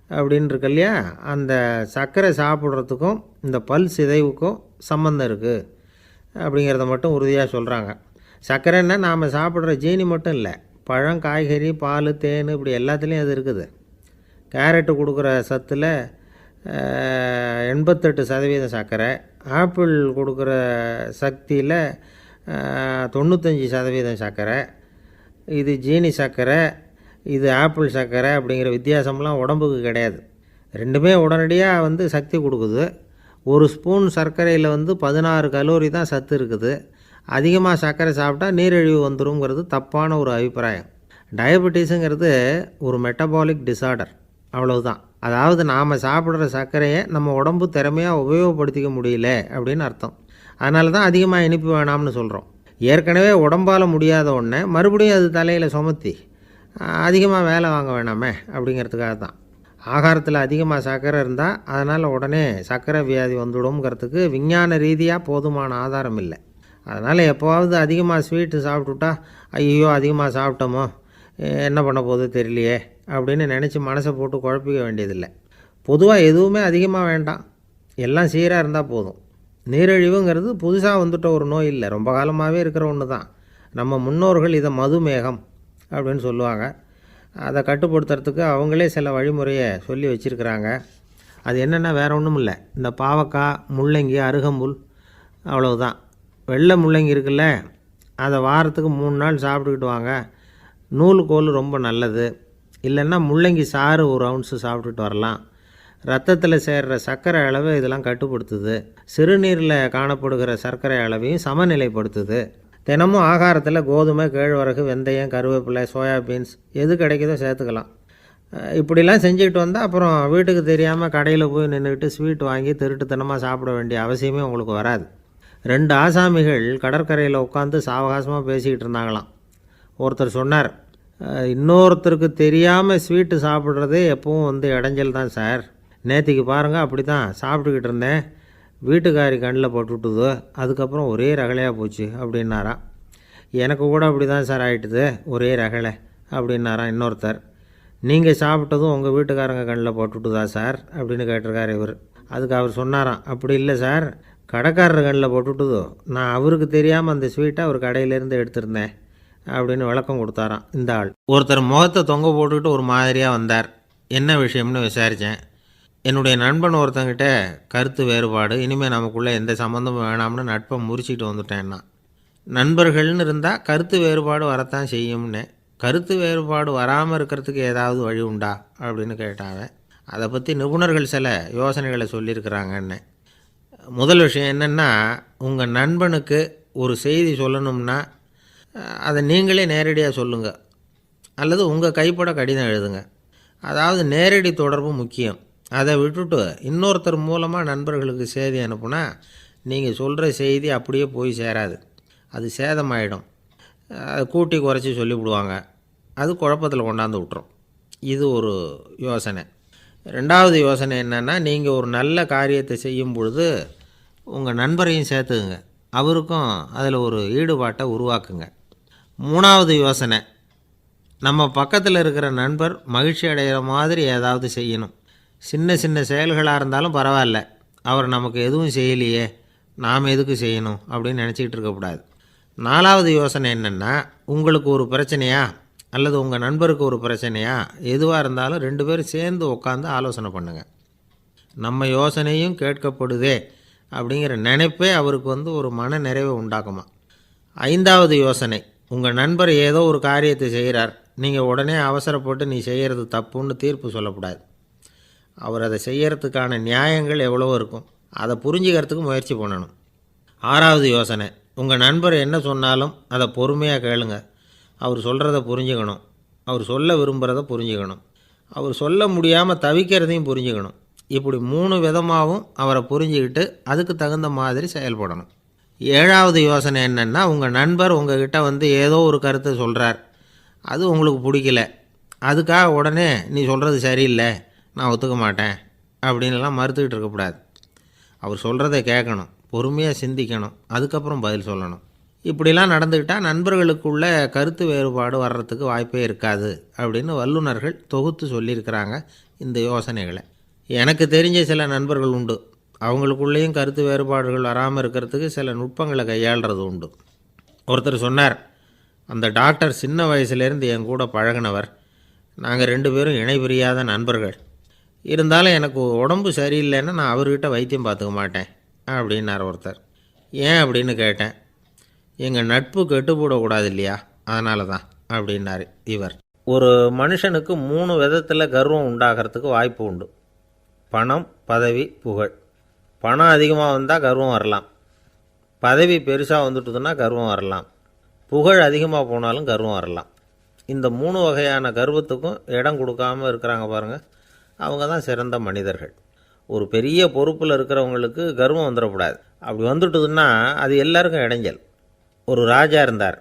அப்படின்னு இருக்கு இல்லையா, அந்த சர்க்கரை சாப்பிட்றதுக்கும் இந்த பல் சிதைவுக்கும் சம்பந்தம் இருக்குது அப்படிங்கிறத மட்டும் உறுதியாக சொல்கிறாங்க. சர்க்கரைன்னா நாம் சாப்பிட்ற ஜீனி மட்டும் இல்லை, பழம், காய்கறி, பால், தேன் இப்படி எல்லாத்துலேயும் அது இருக்குது. கேரட்டு கொடுக்குற சத்தில் 88% சர்க்கரை, ஆப்பிள் கொடுக்குற சக்தியில் 95% சர்க்கரை. இது ஜீனி சர்க்கரை, இது ஆப்பிள் சர்க்கரை அப்படிங்கிற வித்தியாசம்லாம் உடம்புக்கு கிடையாது. ரெண்டுமே உடனடியாக சக்தி கொடுக்குது. ஒரு ஸ்பூன் சர்க்கரையில் 16 கலோரி தான் சத்து இருக்குது. அதிகமாக சர்க்கரை சாப்பிட்டா நீரிழிவு வந்துருங்கிறது தப்பான ஒரு அபிப்பிராயம். டயபெட்டிஸுங்கிறது ஒரு மெட்டபாலிக் டிஸார்டர், அவ்வளவுதான். அதாவது நாம் சாப்பிட்ற சர்க்கரையை நம்ம உடம்பு திறமையாக உபயோகப்படுத்திக்க முடியல அப்படின்னு அர்த்தம். அதனால தான் அதிகமாக இனிப்பு வேணாம்னு சொல்கிறோம். ஏற்கனவே உடம்பால் முடியாத ஒன்றை மறுபடியும் அது தலையில் சுமத்தி அதிகமாக வேலை வாங்க வேணாமே அப்படிங்கிறதுக்காக தான். ஆகாரத்தில் அதிகமாக சர்க்கரை இருந்தால் அதனால் உடனே சர்க்கரை வியாதி வந்துடும்ங்கிறதுக்கு விஞ்ஞான ரீதியாக போதுமான ஆதாரம் இல்லை. அதனால் எப்போவாவது அதிகமாக ஸ்வீட்டு சாப்பிட்டுட்டா, ஐயோ அதிகமாக சாப்பிட்டோமோ, என்ன பண்ண போகுது தெரியலையே அப்படின்னு நினச்சி மனசை போட்டு குழப்பிக்க வேண்டியதில்லை. பொதுவாக எதுவுமே அதிகமாக வேண்டாம், எல்லாம் சீராக இருந்தால் போதும். நீரிழிவுங்கிறது புதுசாக வந்துட்ட ஒரு நோய் இல்லை, ரொம்ப காலமாகவே இருக்கிற ஒன்று தான். நம்ம முன்னோர்கள் இதை மதுமேகம் அப்படின்னு சொல்லுவாங்க. அதை கட்டுப்படுத்துறதுக்கு அவங்களே சில வழிமுறையை சொல்லி வச்சுருக்கிறாங்க. அது என்னென்னா வேறு ஒன்றும் இல்லை, இந்த பாவக்காய், முள்ளங்கி, அருகம்புல், அவ்வளவுதான். வெள்ளை முள்ளங்கி இருக்குல்ல, அதை வாரத்துக்கு 3 நாள் சாப்பிட்டுக்கிட்டு வாங்க. நூலுக்கோல் ரொம்ப நல்லது. இல்லைன்னா முள்ளங்கி சாறு 1 ounce சாப்பிட்டுட்டு வரலாம். ரத்தத்தில் சேர்கிற சர்க்கரை அளவை இதெல்லாம் கட்டுப்படுத்துது. சிறுநீரில் காணப்படுகிற சர்க்கரை அளவையும் சமநிலைப்படுத்துது. தினமும் ஆகாரத்தில் கோதுமை, கேழ்வரகு, வெந்தயம், கருவேப்பிலை, சோயாபீன்ஸ் எது கிடைக்குதோ சேர்த்துக்கலாம். இப்படிலாம் செஞ்சுக்கிட்டு வந்தால் அப்புறம் வீட்டுக்கு தெரியாமல் கடையில் போய் நின்றுக்கிட்டு ஸ்வீட் வாங்கி திருட்டுத்தனமாக சாப்பிட வேண்டிய அவசியமே உங்களுக்கு வராது. 2 ஆசாமிகள் கடற்கரையில் உட்காந்து சாவகாசமாக பேசிக்கிட்டு இருந்தாங்களாம். ஒருத்தர் சொன்னார், இன்னொருத்தருக்கு தெரியாமல் ஸ்வீட்டு சாப்பிட்றதே எப்பவும் இடைஞ்சல் தான் சார். நேற்றுக்கு பாருங்கள், அப்படி தான் சாப்பிட்டுக்கிட்டு இருந்தேன், வீட்டுக்காரி கண்ணில் போட்டுவிட்டுது, அதுக்கப்புறம் ஒரே ரகலையாக போச்சு அப்படின்னாராம். எனக்கு கூட அப்படி தான் சார் ஆகிட்டுது, ஒரே ரகலை அப்படின்னாராம் இன்னொருத்தர். நீங்கள் சாப்பிட்டதும் உங்கள் வீட்டுக்காரங்க கண்ணில் போட்டுவிட்டுதா சார் அப்படின்னு கேட்டிருக்கார் இவர். அதுக்கு அவர் சொன்னாராம், அப்படி இல்லை சார், கடைக்காரர் கண்ணில் போட்டுட்டுதோ நான் அவருக்கு தெரியாமல் அந்த ஸ்வீட்டை அவர் கடையிலேருந்து எடுத்திருந்தேன் அப்படின்னு விளக்கம் கொடுத்தாராம் இந்த ஆள். ஒருத்தர் முகத்தை தொங்க போட்டுக்கிட்டு ஒரு மாதிரியாக வந்தார். என்ன விஷயம்னு விசாரித்தேன். என்னுடைய நண்பன் ஒருத்தங்கிட்ட கருத்து வேறுபாடு, இனிமேல் நமக்குள்ளே எந்த சம்மந்தமும் வேணாம்னு நட்பை முறிச்சிட்டு வந்துட்டேன்னா. நண்பர்கள்னு இருந்தால் கருத்து வேறுபாடு வரத்தான் செய்யும்னு. கருத்து வேறுபாடு வராமல் இருக்கிறதுக்கு ஏதாவது வழி உண்டா அப்படின்னு கேட்டாங்க. அதை பற்றி நிபுணர்கள் சில யோசனைகளை சொல்லியிருக்கிறாங்கன்னு. முதல் விஷயம் என்னென்னா, உங்கள் நண்பனுக்கு ஒரு செய்தி சொல்லணும்னா அதை நீங்களே நேரடியாக சொல்லுங்கள், அல்லது உங்கள் கைப்பட கடிதம் எழுதுங்க. அதாவது நேரடி தொடர்பு முக்கியம். அதை விட்டுட்டு இன்னொருத்தர் மூலமாக நண்பர்களுக்கு செய்தி அனுப்புனா நீங்கள் சொல்கிற செய்தி அப்படியே போய் சேராது, அது சேதமாயிடும். கூட்டி குறைச்சி சொல்லிவிடுவாங்க, அது குழப்பத்தில் கொண்டாந்து விட்டுரும். இது ஒரு யோசனை. ரெண்டாவது யோசனை என்னென்னா, நீங்கள் ஒரு நல்ல காரியத்தை செய்யும் பொழுது உங்கள் நண்பரையும் சேர்த்துக்குங்க, அவருக்கும் அதில் ஒரு ஈடுபாட்டை உருவாக்குங்க. மூணாவது யோசனை, நம்ம பக்கத்தில் இருக்கிற நண்பர் மகிழ்ச்சி அடைகிற மாதிரி ஏதாவது செய்யணும். சின்ன சின்ன செயல்களாக இருந்தாலும் பரவாயில்ல, அவர் நமக்கு எதுவும் செய்யலையே, நாம் எதுக்கு செய்யணும் அப்படின்னு நினச்சிக்கிட்டு இருக்கக்கூடாது. நாலாவது யோசனை என்னென்னா, உங்களுக்கு ஒரு பிரச்சனையா அல்லது உங்கள் நண்பருக்கு ஒரு பிரச்சனையா, எதுவாக இருந்தாலும் 2 பேரும் சேர்ந்து உட்காந்து ஆலோசனை பண்ணுங்கள். நம்ம யோசனையும் கேட்கப்படுதே அப்படிங்கிற நினைப்பே அவருக்கு ஒரு மன நிறைவை உண்டாக்குமா. ஐந்தாவது யோசனை, உங்கள் நண்பர் ஏதோ ஒரு காரியத்தை செய்கிறார், நீங்கள் உடனே அவசரப்பட்டு நீ செய்கிறது தப்புன்னு தீர்ப்பு சொல்லக்கூடாது. அவர் அதை செய்கிறதுக்கான நியாயங்கள் எவ்வளவோ இருக்கும், அதை புரிஞ்சுக்கிறதுக்கு முயற்சி பண்ணணும். ஆறாவது யோசனை, உங்கள் நண்பர் என்ன சொன்னாலும் அதை பொறுமையாக கேளுங்க. அவர் சொல்கிறத புரிஞ்சுக்கணும், அவர் சொல்ல விரும்புகிறத புரிஞ்சுக்கணும், அவர் சொல்ல முடியாமல் தவிக்கிறதையும் புரிஞ்சுக்கணும். இப்படி 3 விதமாகவும் அவரை புரிஞ்சுக்கிட்டு அதுக்கு தகுந்த மாதிரி செயல்படணும். ஏழாவது யோசனை என்னென்னா, உங்கள் நண்பர் உங்ககிட்ட ஏதோ ஒரு கருத்தை சொல்கிறார், அது உங்களுக்கு பிடிக்கல, அதுக்காக உடனே நீ சொல்கிறது சரியில்லை, நான் ஒத்துக்க மாட்டேன் அப்படின்லாம் மறுத்துக்கிட்டு இருக்கக்கூடாது. அவர் சொல்கிறத கேட்கணும், பொறுமையாக சிந்திக்கணும், அதுக்கப்புறம் பதில் சொல்லணும். இப்படிலாம் நடந்துக்கிட்டால் நண்பர்களுக்குள்ள கருத்து வேறுபாடு வர்றதுக்கு வாய்ப்பே இருக்காது அப்படின்னு வல்லுநர்கள் தொகுத்து சொல்லியிருக்கிறாங்க இந்த யோசனைகளை. எனக்கு தெரிஞ்ச சில நண்பர்கள் உண்டு, அவங்களுக்குள்ளேயும் கருத்து வேறுபாடுகள் வராமல் இருக்கிறதுக்கு சில நுட்பங்களை கையாளுறது உண்டு. ஒருத்தர் சொன்னார், அந்த டாக்டர் சின்ன வயசுலேருந்து என் கூட பழகினவர், நாங்கள் 2 பேரும் இணை பிரியாத நண்பர்கள், இருந்தாலும் எனக்கு உடம்பு சரியில்லைன்னா நான் அவர்கிட்ட வைத்தியம் பார்த்துக்க மாட்டேன் அப்படின்னார் ஒருத்தர். ஏன் அப்படின்னு கேட்டேன். எங்கள் நட்பு கெட்டுப்போடக்கூடாது இல்லையா, அதனால தான் அப்படின்னார் இவர். ஒரு மனுஷனுக்கு 3 விதத்தில் கர்வம் உண்டாகிறதுக்கு வாய்ப்பு உண்டு. பணம், பதவி, புகழ். பணம் அதிகமாக வந்தால் கர்வம் வரலாம், பதவி பெருசாக வந்துட்டுதுன்னா கர்வம் வரலாம், புகழ் அதிகமாக போனாலும் கர்வம் வரலாம். இந்த 3 வகையான கர்வத்துக்கும் இடம் கொடுக்காமல் இருக்கிறாங்க பாருங்கள், அவங்க தான் சிறந்த மனிதர்கள். ஒரு பெரிய பொறுப்பில் இருக்கிறவங்களுக்கு கர்வம் வந்துடக்கூடாது. அப்படி வந்துட்டுதுன்னா அது எல்லாருக்கும் இடைஞ்சல். ஒரு ராஜா இருந்தார்.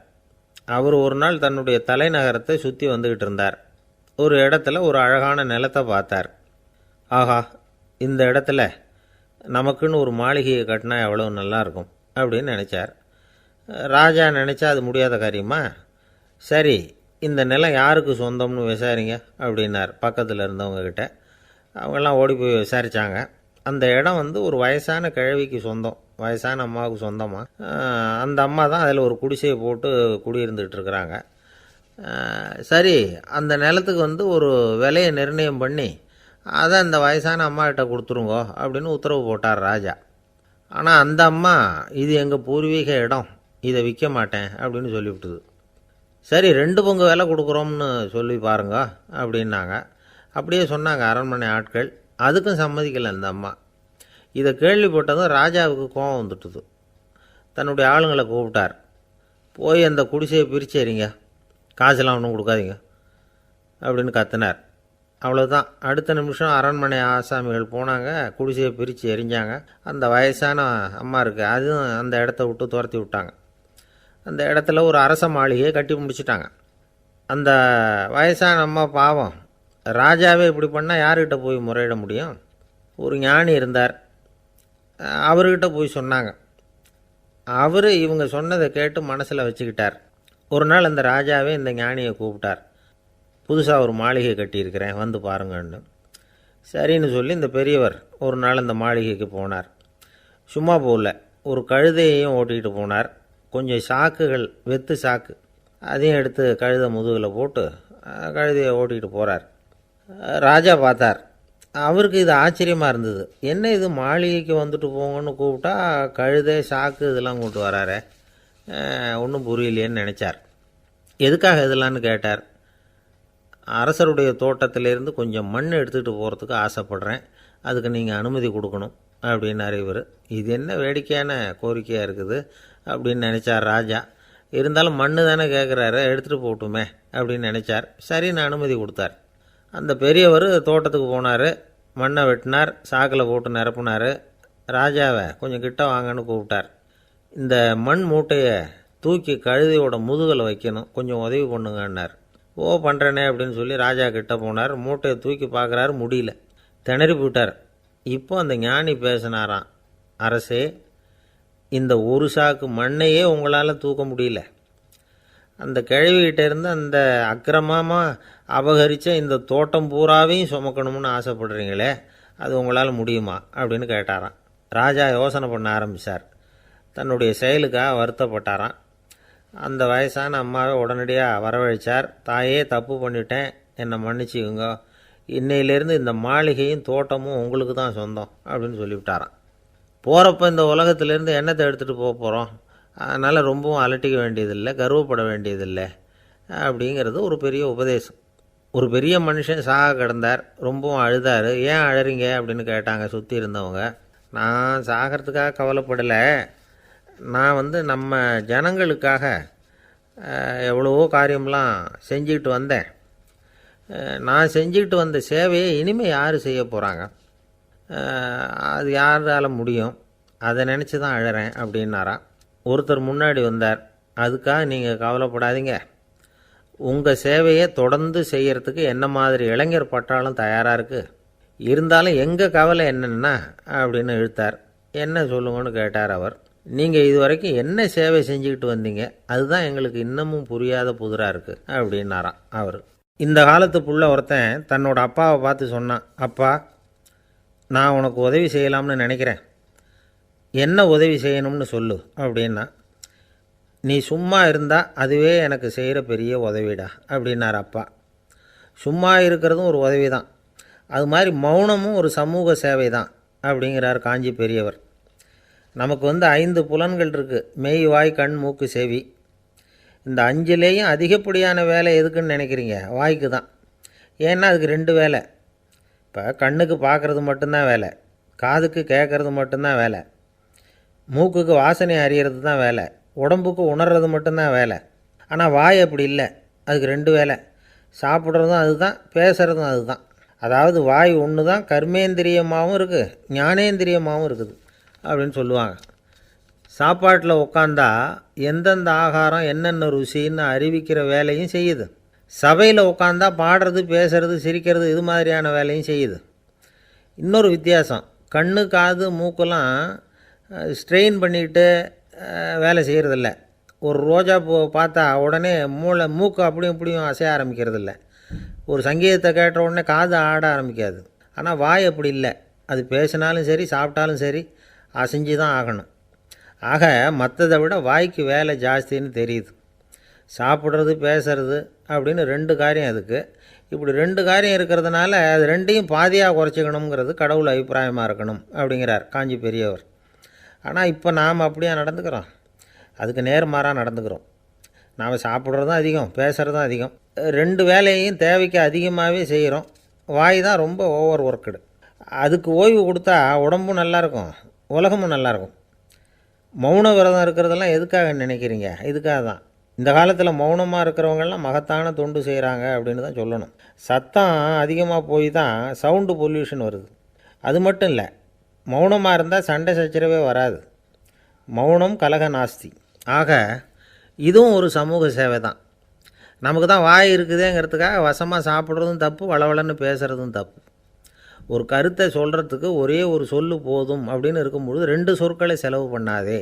அவர் ஒரு நாள் தன்னுடைய தலைநகரத்தை சுற்றி வந்துக்கிட்டு இருந்தார். ஒரு இடத்துல ஒரு அழகான நிலத்தை பார்த்தார். ஆஹா, இந்த இடத்துல நமக்குன்னு ஒரு மாளிகையை கட்டினா எவ்வளோ நல்லாயிருக்கும் அப்படின்னு நினச்சார். ராஜா நினச்சா அது முடியாத காரியமா? சரி, இந்த நிலம் யாருக்கு சொந்தம்னு விசாரிங்க அப்படின்னார் பக்கத்தில் இருந்தவங்கக்கிட்ட. அவங்கெல்லாம் ஓடி போய் விசாரித்தாங்க. அந்த இடம் ஒரு வயசான கிழவிக்கு சொந்தம், வயசான அம்மாவுக்கு சொந்தமாக. அந்த அம்மா தான் அதில் ஒரு குடிசையை போட்டு குடியிருந்துகிட்டு இருக்கிறாங்க. சரி, அந்த நிலத்துக்கு ஒரு விலையை நிர்ணயம் பண்ணி அதை அந்த வயசான அம்மாக்கிட்ட கொடுத்துருங்கோ அப்படின்னு உத்தரவு போட்டார் ராஜா. ஆனால் அந்த அம்மா, இது எங்கள் பூர்வீக இடம், இதை விற்க மாட்டேன் அப்படின்னு சொல்லிவிட்டுது. சரி, 2 பங்கு விலை கொடுக்குறோம்னு சொல்லி பாருங்க அப்படின்னாங்க. அப்படியே சொன்னாங்க அரண்மனை ஆட்கள். அதுக்கும் சம்மதிக்கலை அந்த அம்மா. இதை கேள்விப்பட்டதும் ராஜாவுக்கு கோபம் வந்துட்டுது. தன்னுடைய ஆளுங்களை கூப்பிட்டார். போய் அந்த குடிசையை பிரிச்சேரிங்க, காசெல்லாம் ஒன்றும் கொடுக்காதீங்க அப்படின்னு கத்தினார். அவ்வளோதான். அடுத்த நிமிஷம் அரண்மனை ஆசாமிகள் போனாங்க, குடிசையை பிரித்து எரிஞ்சாங்க. அந்த வயசான அம்மா இருக்குது, அதுவும் அந்த இடத்த விட்டு துரத்தி விட்டாங்க. அந்த இடத்துல ஒரு அரச மாளிகையை கட்டி முடிச்சிட்டாங்க. அந்த வயசான அம்மா பாவம், ராஜாவே இப்படி பண்ணால் யார்கிட்ட போய் முறையிட முடியும்? ஒரு ஞானி இருந்தார், அவர்கிட்ட போய் சொன்னாங்க. அவர் இவங்க சொன்னதை கேட்டு மனசில் வச்சுக்கிட்டார். ஒரு நாள் அந்த ராஜாவே இந்த ஞானியை கூப்பிட்டார். புதுசாக ஒரு மாளிகை கட்டியிருக்கிறேன், வந்து பாருங்கன்னு. சரின்னு சொல்லி இந்த பெரியவர் ஒரு நாள் இந்த மாளிகைக்கு போனார். சும்மா போகல, ஒரு கழுதையையும் ஓட்டிகிட்டு போனார். கொஞ்சம் சாக்குகள், வெத்து சாக்கு, அதையும் எடுத்து கழுதை முதுகில் போட்டு கழுதையை ஓட்டிகிட்டு போகிறார். ராஜா பார்த்தார். அவருக்கு இது ஆச்சரியமாக இருந்தது. என்ன இது, மாளிகைக்கு வந்துட்டு போங்கன்னு கூப்பிட்டா கழுதை சாக்கு இதெல்லாம் கூப்பிட்டு வராரே, ஒன்றும் புரியலையேன்னு நினச்சார். எதுக்காக இதெல்லாம்னு கேட்டார். அரசருடைய தோட்டத்திலேருந்து கொஞ்சம் மண் எடுத்துகிட்டு போகிறதுக்கு ஆசைப்பட்றேன், அதுக்கு நீங்கள் அனுமதி கொடுக்கணும் அப்படின்னாரு இவர். இது என்ன வேடிக்கையான கோரிக்கையாக இருக்குது அப்படின்னு நினச்சார் ராஜா. இருந்தாலும் மண்ணு தானே கேட்குறாரு, எடுத்துகிட்டு போகட்டுமே அப்படின்னு நினச்சார். சரின்னு அனுமதி கொடுத்தார். அந்த பெரியவர் தோட்டத்துக்கு போனார், மண்ணை வெட்டினார், சாக்கில் போட்டு நிரப்புனார். ராஜாவை கொஞ்சம் கிட்ட வாங்கன்னு கூப்பிட்டார். இந்த மண் மூட்டையை தூக்கி கழுதையோட முதுகில் வைக்கணும், கொஞ்சம் உதவி பண்ணுங்கன்னார். ஓ பண்ணுறேனே அப்படின்னு சொல்லி ராஜா கிட்ட போனார். மூட்டையை தூக்கி பார்க்குறாரு, முடியல, திணறி போட்டார். இப்போ அந்த ஞானி பேசினாராம். அரசே, இந்த ஒரு சாக்கு மண்ணையே உங்களால் தூக்க முடியல, அந்த கிழவிகிட்ட இருந்து அந்த அக்கிரமமாக அபகரித்த இந்த தோட்டம் பூராவையும் சுமக்கணும்னு ஆசைப்படுறீங்களே, அது உங்களால் முடியுமா அப்படின்னு கேட்டாராம். ராஜா யோசனை பண்ண ஆரம்பித்தார். தன்னுடைய செயலுக்காக வருத்தப்பட்டாராம். அந்த வயசான அம்மாவை உடனடியாக வரவழைச்சார். தாயே, தப்பு பண்ணிட்டேன், என்னை மன்னிச்சுக்குங்க, இன்னையிலேருந்து இந்த மாளிகையும் தோட்டமும் உங்களுக்கு தான் சொந்தம் அப்படின்னு சொல்லிவிட்டாராம். போகிறப்ப இந்த உலகத்திலேருந்து எண்ணத்தை எடுத்துகிட்டு போக போகிறோம், அதனால் ரொம்பவும் அலட்டிக்க வேண்டியதில்லை, கர்வப்பட வேண்டியதில்லை அப்படிங்கிறது ஒரு பெரிய உபதேசம். ஒரு பெரிய மனுஷன் சாக கிடந்தார், ரொம்பவும் அழுதார். ஏன் அழறீங்க அப்படின்னு கேட்டாங்க சுற்றி இருந்தவங்க. நான் சாகிறதுக்காக கவலைப்படலை, நான் நம்ம ஜனங்களுக்காக எவ்வளவோ காரியம்லாம் செஞ்சுக்கிட்டு வந்தேன். நான் செஞ்சுக்கிட்டு வந்த சேவையை இனிமேல் யார் செய்ய போகிறாங்க, அது யாரால் முடியும், அதை நினச்சி தான் அழறேன் அப்படின்னாராம். ஒருத்தர் முன்னாடி வந்தார். அதுக்காக நீங்கள் கவலைப்படாதீங்க, உங்கள் சேவையை தொடர்ந்து செய்கிறதுக்கு என்ன மாதிரி இளைஞர் பட்டாலும் தயாராக இருக்குது, இருந்தாலும் எங்கள் கவலை என்னென்னா அப்படின்னு இழுத்தார். என்ன சொல்லுங்கன்னு கேட்டார் அவர். நீங்கள் இது வரைக்கும் என்ன சேவை செஞ்சுக்கிட்டு வந்தீங்க, அதுதான் எங்களுக்கு இன்னமும் புரியாத புதிராக இருக்குது அப்படின்னாராம் அவர். இந்த காலத்து புள்ள ஒருத்தன் தன்னோட அப்பாவை பார்த்து சொன்னான், அப்பா, நான் உனக்கு உதவி செய்யலாம்னு நினைக்கிறேன், என்ன உதவி செய்யணும்னு சொல்லு அப்படின்னா. நீ சும்மா இருந்தால் அதுவே எனக்கு செய்கிற பெரிய உதவிடா அப்படின்னார் அப்பா. சும்மா இருக்கிறதும் ஒரு உதவி தான், அது மாதிரி மௌனமும் ஒரு சமூக சேவை தான் அப்படிங்கிறார் காஞ்சி பெரியவர். நமக்கு 5 புலன்கள் இருக்குது, மெய், வாய், கண், மூக்கு, செவி. இந்த 5லேயும் அதிகப்படியான வேலை எதுக்குன்னு நினைக்கிறீங்க? வாய்க்கு தான். ஏன்னா அதுக்கு 2 வேலை. இப்போ கண்ணுக்கு பார்க்குறது மட்டும்தான் வேலை, காதுக்கு கேட்குறது மட்டும்தான் வேலை, மூக்குக்கு வாசனை அறியறது தான் வேலை, உடம்புக்கு உணர்றது மட்டும்தான் வேலை. ஆனால் வாய் அப்படி இல்லை, அதுக்கு 2 வேலை, சாப்பிட்றதும் அதுதான், பேசுகிறதும் அதுதான். அதாவது வாய் ஒன்று தான் கர்மேந்திரியமாகவும் இருக்குது, ஞானேந்திரியமாகவும் இருக்குது அப்படின்னு சொல்லுவாங்க. சாப்பாட்டில் உட்காந்தா எந்தெந்த ஆகாரம் என்னென்ன ருசின்னு அறிவிக்கிற வேலையும் செய்யுது. சபையில் உட்காந்தா பாடுறது, பேசுறது, சிரிக்கிறது, இது மாதிரியான வேலையும் செய்யுது. இன்னொரு வித்தியாசம், கண்ணு, காது, மூக்கெல்லாம் ஸ்ட்ரெயின் பண்ணிக்கிட்டு வேலை செய்கிறதில்ல. ஒரு ரோஜா பூ பார்த்தா உடனே மூக்கு அப்படியும் இப்படியும் அசைய ஆரம்பிக்கிறதில்ல. ஒரு சங்கீதத்தை கேட்ட உடனே காது ஆட ஆரம்பிக்காது. ஆனால் வாய் அப்படி இல்லை, அது பேசினாலும் சரி சாப்பிட்டாலும் சரி அசைஞ்சு தான் ஆகணும். ஆக மற்றதை விட வாய்க்கு வேலை ஜாஸ்தின்னு தெரியுது. சாப்பிட்றது, பேசுறது அப்படின்னு 2 காரியம் அதுக்கு. இப்படி 2 காரியம் இருக்கிறதுனால அது 2ஐயும் பாதியாக குறைச்சிக்கணுங்கிறது கடவுள் அபிப்பிராயமாக இருக்கணும் அப்படிங்கிறார் காஞ்சி பெரியவர். ஆனால் இப்போ நாம் அப்படியே நடந்துக்கிறோம், அதுக்கு நேர்மாறாக நடந்துக்கிறோம். நாம் சாப்பிட்றதும் அதிகம், பேசுகிறதும் அதிகம், 2 வேலையையும் தேவைக்கு அதிகமாகவே செய்கிறோம். வாய் தான் ரொம்ப ஓவர் ஒர்க்குடு. அதுக்கு ஓய்வு கொடுத்தா உடம்பும் நல்லாயிருக்கும், உலகமும் நல்லாயிருக்கும். மௌன விரதம் இருக்கிறதெல்லாம் எதுக்காக நினைக்கிறீங்க? இதுக்காக தான். இந்த காலத்தில் மௌனமாக இருக்கிறவங்கெல்லாம் மகத்தான தொண்டு செய்கிறாங்க அப்படின்னு தான் சொல்லணும். சத்தம் அதிகமாக போய் தான் சவுண்டு பொல்யூஷன் வருது. அது மட்டும் இல்லை, மௌனமாக இருந்தால் சண்டை சச்சரவே வராது. மௌனம் கலக நாஸ்தி. ஆக இதுவும் ஒரு சமூக சேவை தான். நமக்கு தான் வாய் இருக்குதேங்கிறதுக்காக வசமாக சாப்பிட்றதும் தப்பு, வளவளன்னு பேசுகிறதும் தப்பு. ஒரு கருத்தை சொல்கிறதுக்கு ஒரே ஒரு சொல்லு போதும் அப்படின்னு இருக்கும்பொழுது 2 சொற்களை செலவு பண்ணாதே.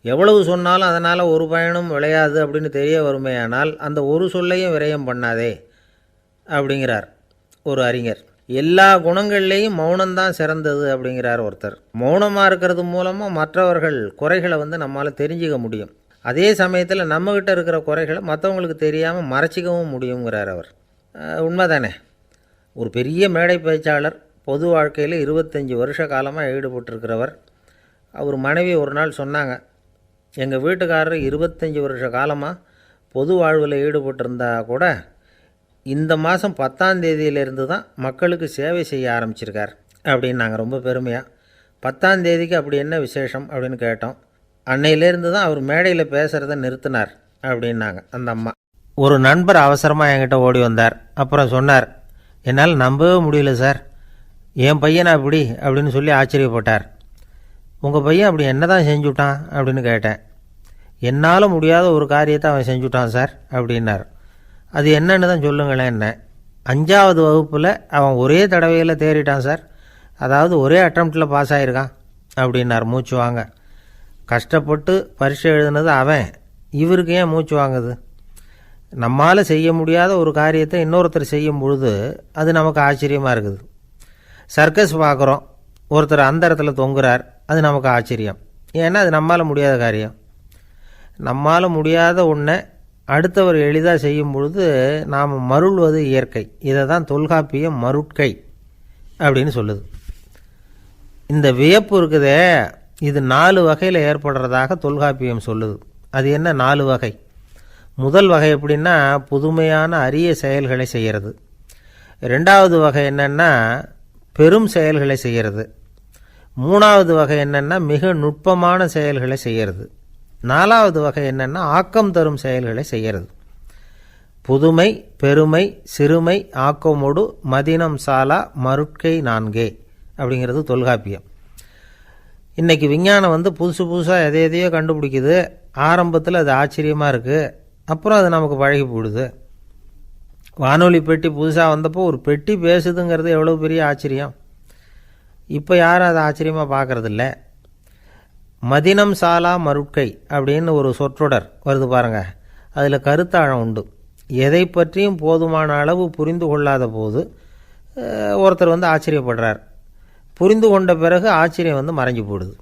எவ்வளவு சொன்னாலும் அதனால் ஒரு பயனும் விளையாது அப்படின்னு தெரிய வருமேயானால் அந்த ஒரு சொல்லையும் விரயம் பண்ணாதே அப்படிங்கிறார் ஒரு அறிஞர். எல்லா குணங்கள்லேயும் மௌனம்தான் சிறந்தது அப்படிங்கிறார் ஒருத்தர். மௌனமாக இருக்கிறது மூலமாக மற்றவர்கள் குறைகளை நம்மளால் தெரிஞ்சிக்க முடியும். அதே சமயத்தில் நம்மக்கிட்ட இருக்கிற குறைகளை மற்றவங்களுக்கு தெரியாமல் மறைச்சிக்கவும் முடியுங்கிறார் அவர். உண்மைதானே? ஒரு பெரிய மேடை பேச்சாளர், பொது வாழ்க்கையில் 25 வருஷ காலமாக ஈடுபட்டிருக்கிறவர். அவர் மனைவி ஒரு நாள் சொன்னாங்க, எங்கள் வீட்டுக்காரர் 25 வருஷ காலமாக பொது வாழ்வில் ஈடுபட்டிருந்தா கூட இந்த மாதம் 10ஆம் தேதியிலேருந்து தான் மக்களுக்கு சேவை செய்ய ஆரம்பிச்சிருக்கார் அப்படின்னு நாங்கள் ரொம்ப பெருமையாக. 10ஆம் தேதிக்கு அப்படி என்ன விசேஷம் அப்படின்னு கேட்டோம். அன்னையிலேருந்து தான் அவர் மேடையில் பேசுகிறத நிறுத்தினார் அப்படின்னாங்க அந்த அம்மா. ஒரு நண்பர் அவசரமாக என்கிட்ட ஓடி வந்தார். அப்புறம் சொன்னார், என்னால் நம்பவே முடியல சார், என் பையனை அப்படி அப்படின்னு சொல்லி ஆச்சரியப்பட்டார். உங்கள் பையன் அப்படி என்ன தான் செஞ்சுட்டான் அப்படின்னு கேட்டேன். என்னால் முடியாத ஒரு காரியத்தை அவன் செஞ்சுட்டான் சார் அப்படின்னார். அது என்னன்னு தான் சொல்லுங்களேன். என்ன 5ஆவது வகுப்பில் அவன் ஒரே தடவையில் தேறிட்டான் சார், அதாவது ஒரே அட்டம்ப்டில் பாஸ் ஆகிருக்கான் அப்படின்னார் மூச்சு வாங்க. கஷ்டப்பட்டு பரீட்சை எழுதுனது அவன், இவருக்கு ஏன் மூச்சு வாங்குது? நம்மால் செய்ய முடியாத ஒரு காரியத்தை இன்னொருத்தர் செய்யும் பொழுது அது நமக்கு ஆச்சரியமாக இருக்குது. சர்க்கஸ் பார்க்குறோம், ஒருத்தர் அந்த இடத்துல தொங்குறார், அது நமக்கு ஆச்சரியம். ஏன்னா அது நம்மால் முடியாத காரியம். நம்மால் முடியாத ஒன்றை அடுத்தவர் எளிதாக செய்யும் பொழுது நாம் மருள்வது இயற்கை. இதை தான் தொல்காப்பியம் மருட்கை அப்படின்னு சொல்லுது. இந்த வியப்பு இருக்குதே, இது 4 வகையில் ஏற்படுறதாக தொல்காப்பியம் சொல்லுது. அது என்ன 4 வகை? முதல் வகை எப்படின்னா புதுமையான அரிய செயல்களை செய்கிறது. 2வது வகை என்னென்னா பெரும் செயல்களை செய்கிறது. 3வது வகை என்னென்னா மிக நுட்பமான செயல்களை செய்கிறது. 4வது வகை என்னென்னா ஆக்கம் தரும் செயல்களை செய்கிறது. புதுமை, பெருமை, சிறுமை, ஆக்கமோடு மதினம் சாலா மருட்கை 4 அப்படிங்கிறது தொல்காப்பியம். இன்றைக்கி விஞ்ஞானம் புதுசு புதுசாக எதையோ கண்டுபிடிக்குது. ஆரம்பத்தில் அது ஆச்சரியமாக இருக்குது, அப்புறம் அது நமக்கு பழகி போடுது. வானொலி பெட்டி புதுசாக வந்தப்போ ஒரு பெட்டி பேசுதுங்கிறது எவ்வளோ பெரிய ஆச்சரியம். இப்போ யாரும் அதை ஆச்சரியமாக பார்க்குறதில்ல. மதினம் சாலா மருட்கை அப்படின்னு ஒரு சொற்றொடர் வருது பாருங்கள், அதில் கருத்தாழம் உண்டு. எதை பற்றியும் போதுமான அளவு புரிந்து கொள்ளாத போது ஒருத்தர் ஆச்சரியப்படுறார். புரிந்து கொண்ட பிறகு ஆச்சரியம் மறைஞ்சு போடுது.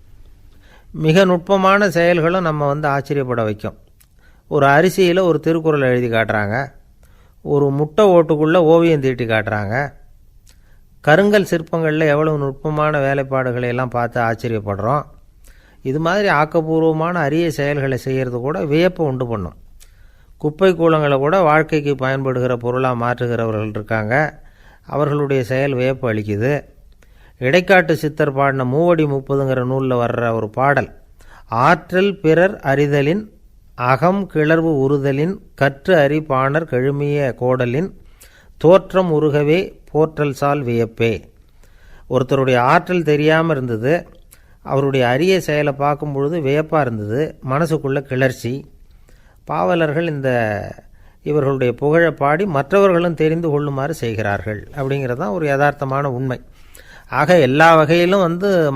மிக நுட்பமான செயல்களும் நம்ம ஆச்சரியப்பட வைக்கும். ஒரு அரிசியில் ஒரு திருக்குறள் எழுதி காட்டுறாங்க, ஒரு முட்டை ஓட்டுக்குள்ளே ஓவியம் தீட்டி காட்டுறாங்க. கருங்கல் சிற்பங்களில் எவ்வளவு நுட்பமான வேலைப்பாடுகளை எல்லாம் பார்த்து ஆச்சரியப்படுறோம். இது மாதிரி ஆக்கப்பூர்வமான அரிய செயல்களை செய்கிறது கூட வியப்பை உண்டு பண்ணும். குப்பை கூலங்களை கூட வாழ்க்கைக்கு பயன்படுகிற பொருளாக மாற்றுகிறவர்கள் இருக்காங்க, அவர்களுடைய செயல் வியப்பு அளிக்குது. இடைக்காட்டு சித்தர் பாடின 30 நூலில் வர்ற ஒரு பாடல், ஆற்றல் பிறர் அறிதலின் அகம் கிளர்வு உறுதலின் கற்று அறி பாணர் கழுமிய கோடலின் தோற்றம் உருகவே போற்றல் சால் வியப்பே. ஒருத்தருடைய ஆற்றல் தெரியாமல் இருந்தது, அவருடைய அரிய செயலை பார்க்கும் பொழுது வியப்பாக இருந்தது, மனசுக்குள்ளே கிளர்ச்சி. பாவலர்கள் இவர்களுடைய புகழை பாடி மற்றவர்களும் தெரிந்து கொள்ளுமாறு செய்கிறார்கள் அப்படிங்கிறது தான் ஒரு யதார்த்தமான உண்மை. ஆக எல்லா வகையிலும்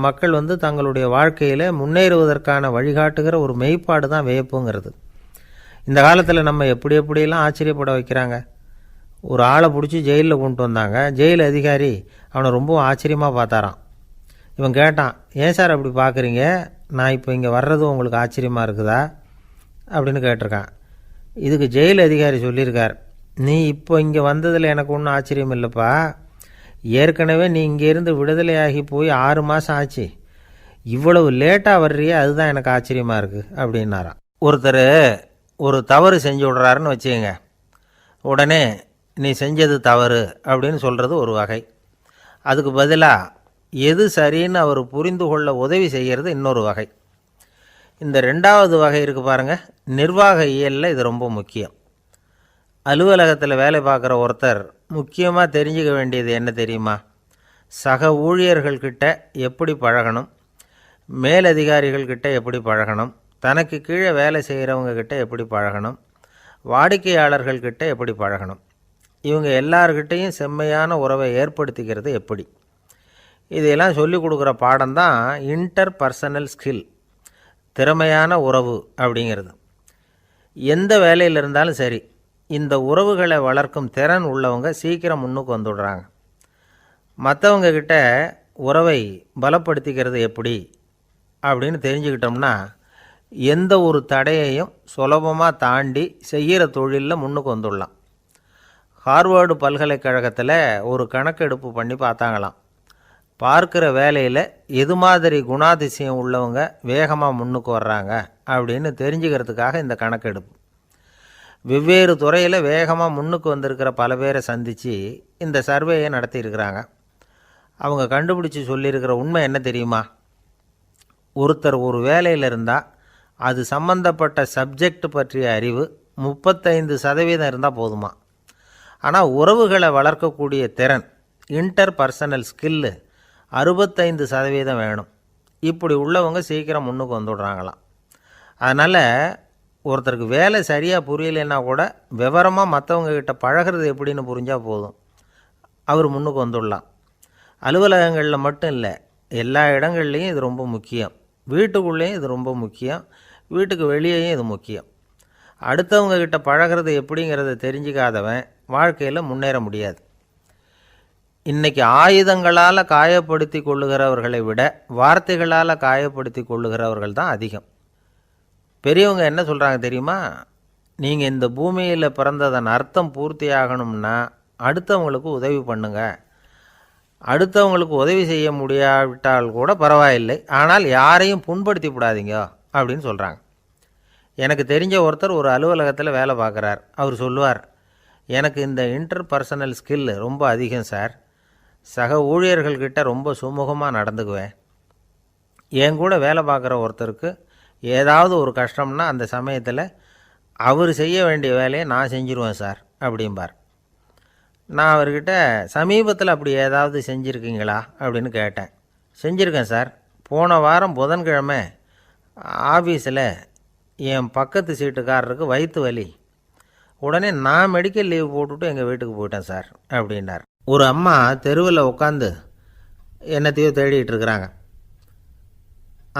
மக்கள் தங்களுடைய வாழ்க்கையில் முன்னேறுவதற்கான வழிகாட்டுகிற ஒரு மெய்ப்பாடு தான் வியப்புங்கிறது. இந்த காலத்தில் நம்ம எப்படியெல்லாம் ஆச்சரியப்பட வைக்கிறாங்க. ஒரு ஆளை பிடிச்சி ஜெயிலில் கொண்டு வந்தாங்க. ஜெயில் அதிகாரி அவனை ரொம்ப ஆச்சரியமாக பார்த்தாரான். இவன் கேட்டான், ஏன் சார் அப்படி பார்க்குறீங்க, நான் இப்போ இங்கே வர்றது உங்களுக்கு ஆச்சரியமாக இருக்குதா அப்படின்னு கேட்டிருக்கான். இதுக்கு ஜெயில் அதிகாரி சொல்லியிருக்கார், நீ இப்போ இங்கே வந்ததில் எனக்கு ஒன்றும் ஆச்சரியம் இல்லைப்பா, ஏற்கனவே நீ இங்கேருந்து விடுதலையாகி போய் 6 மாதம் ஆச்சு, இவ்வளவு லேட்டாக வர்றியே அதுதான் எனக்கு ஆச்சரியமாக இருக்குது அப்படின்னாராம். ஒருத்தர் ஒரு தவறு செஞ்சு விட்றாருன்னு வச்சுக்கோங்க, உடனே நீ செஞ்சது தவறு அப்படின்னு சொல்கிறது ஒரு வகை. அதுக்கு பதிலாக எது சரின்னு அவர் புரிந்து கொள்ள உதவி செய்கிறது இன்னொரு வகை. இந்த 2வது வகை இருக்குது பாருங்கள், நிர்வாக இயலில் இது ரொம்ப முக்கியம். அலுவலகத்தில் வேலை பார்க்குற ஒருத்தர் முக்கியமாக தெரிஞ்சுக்க வேண்டியது என்ன தெரியுமா? சக ஊழியர்கள்கிட்ட எப்படி பழகணும், மேலதிகாரிகள்கிட்ட எப்படி பழகணும், தனக்கு கீழே வேலை செய்கிறவங்கக்கிட்ட எப்படி பழகணும், வாடிக்கையாளர்கள்கிட்ட எப்படி பழகணும், இவங்க எல்லார்கிட்டையும் செம்மையான உறவை ஏற்படுத்திக்கிறது எப்படி, இதையெல்லாம் சொல்லிக் கொடுக்குற பாடம் தான் இன்டர் பர்சனல் ஸ்கில், திறமையான உறவு அப்படிங்கிறது. எந்த வேலையில் இருந்தாலும் சரி, இந்த உறவுகளை வளர்க்கும் திறன் உள்ளவங்க சீக்கிரம் முன்னுக்கு வந்துடுறாங்க. மற்றவங்க கிட்ட உறவை பலப்படுத்திக்கிறது எப்படி அப்படின்னு தெரிஞ்சுக்கிட்டோம்னா எந்த ஒரு தடையையும் சுலபமாக தாண்டி செய்கிற தொழிலில் முன்னுக்கு வந்துடலாம். ஹார்வர்டு பல்கலைக்கழகத்தில் ஒரு கணக்கெடுப்பு பண்ணி பார்த்தாங்களாம். பார்க்குற வேலையில் எது மாதிரி குணாதிசயம் உள்ளவங்க வேகமாக முன்னுக்கு வர்றாங்க அப்படின்னு தெரிஞ்சுக்கிறதுக்காக இந்த கணக்கெடுப்பு. வெவ்வேறு துறையில் வேகமாக முன்னுக்கு வந்திருக்கிற பல பேரை சந்தித்து இந்த சர்வேயை நடத்தியிருக்கிறாங்க. அவங்க கண்டுபிடிச்சி சொல்லியிருக்கிற உண்மை என்ன தெரியுமா? ஒருத்தர் ஒரு வேலையில் இருந்தால் அது சம்பந்தப்பட்ட சப்ஜெக்ட் பற்றிய அறிவு 35% இருந்தால் போதுமா. ஆனால் உறவுகளை வளர்க்கக்கூடிய திறன், இன்டர் பர்சனல் ஸ்கில்லு 65% வேணும். இப்படி உள்ளவங்க சீக்கிரம் முன்னுக்கு வந்துடுறாங்களாம். அதனால் ஒருத்தருக்கு வேலை சரியாக புரியலைன்னா கூட விவரமாக மற்றவங்கக்கிட்ட பழகிறது எப்படின்னு புரிஞ்சால் போதும், அவர் முன்னுக்கு வந்துடலாம். அலுவலகங்களில் மட்டும் இல்லை, எல்லா இடங்கள்லேயும் இது ரொம்ப முக்கியம். வீட்டுக்குள்ளேயும் இது ரொம்ப முக்கியம், வீட்டுக்கு வெளியேயும் இது முக்கியம். அடுத்தவங்கக்கிட்ட பழகிறது எப்படிங்கிறத தெரிஞ்சிக்காதவன் வாழ்க்கையில் முன்னேற முடியாது. இன்றைக்கி ஆயுதங்களால் காயப்படுத்தி கொள்ளுகிறவர்களை விட வார்த்தைகளால் காயப்படுத்தி கொள்ளுகிறவர்கள் தான் அதிகம். பெரியவங்க என்ன சொல்கிறாங்க தெரியுமா? நீங்கள் இந்த பூமியில் பிறந்ததன் அர்த்தம் பூர்த்தி ஆகணும்னா அடுத்தவங்களுக்கு உதவி பண்ணுங்க. அடுத்தவங்களுக்கு உதவி செய்ய முடியாவிட்டால் கூட பரவாயில்லை, ஆனால் யாரையும் புண்படுத்தி விடாதீங்க அப்படின்னு சொல்கிறாங்க. எனக்கு தெரிஞ்ச ஒருத்தர் ஒரு அலுவலகத்தில் வேலை பார்க்குறார். அவர் சொல்லுவார், எனக்கு இந்த இன்டர் பர்சனல் ஸ்கில் ரொம்ப அதிகம் சார். சக ஊழியர்கள்கிட்ட ரொம்ப சுமூகமாக நடந்துக்குவேன். என் கூட வேலை பார்க்குற ஒருத்தருக்கு ஏதாவது ஒரு கஷ்டம்னா அந்த சமயத்தில் அவர் செய்ய வேண்டிய வேலையை நான் செஞ்சுருவேன் சார் அப்படிம்பார். நான் அவர்கிட்ட சமீபத்தில் அப்படி ஏதாவது செஞ்சுருக்கீங்களா அப்படின்னு கேட்டேன். செஞ்சுருக்கேன் சார். போன வாரம் புதன்கிழமை ஆஃபீஸில் என் பக்கத்து சீட்டுக்காரருக்கு வயிற்று வலி. உடனே நான் மெடிக்கல் லீவ் போட்டுவிட்டு எங்கள் வீட்டுக்கு போயிட்டேன் சார் அப்படின்னார். ஒரு அம்மா தெருவில் உட்காந்து என்னத்தையோ தேடிட்டு இருக்கிறாங்க.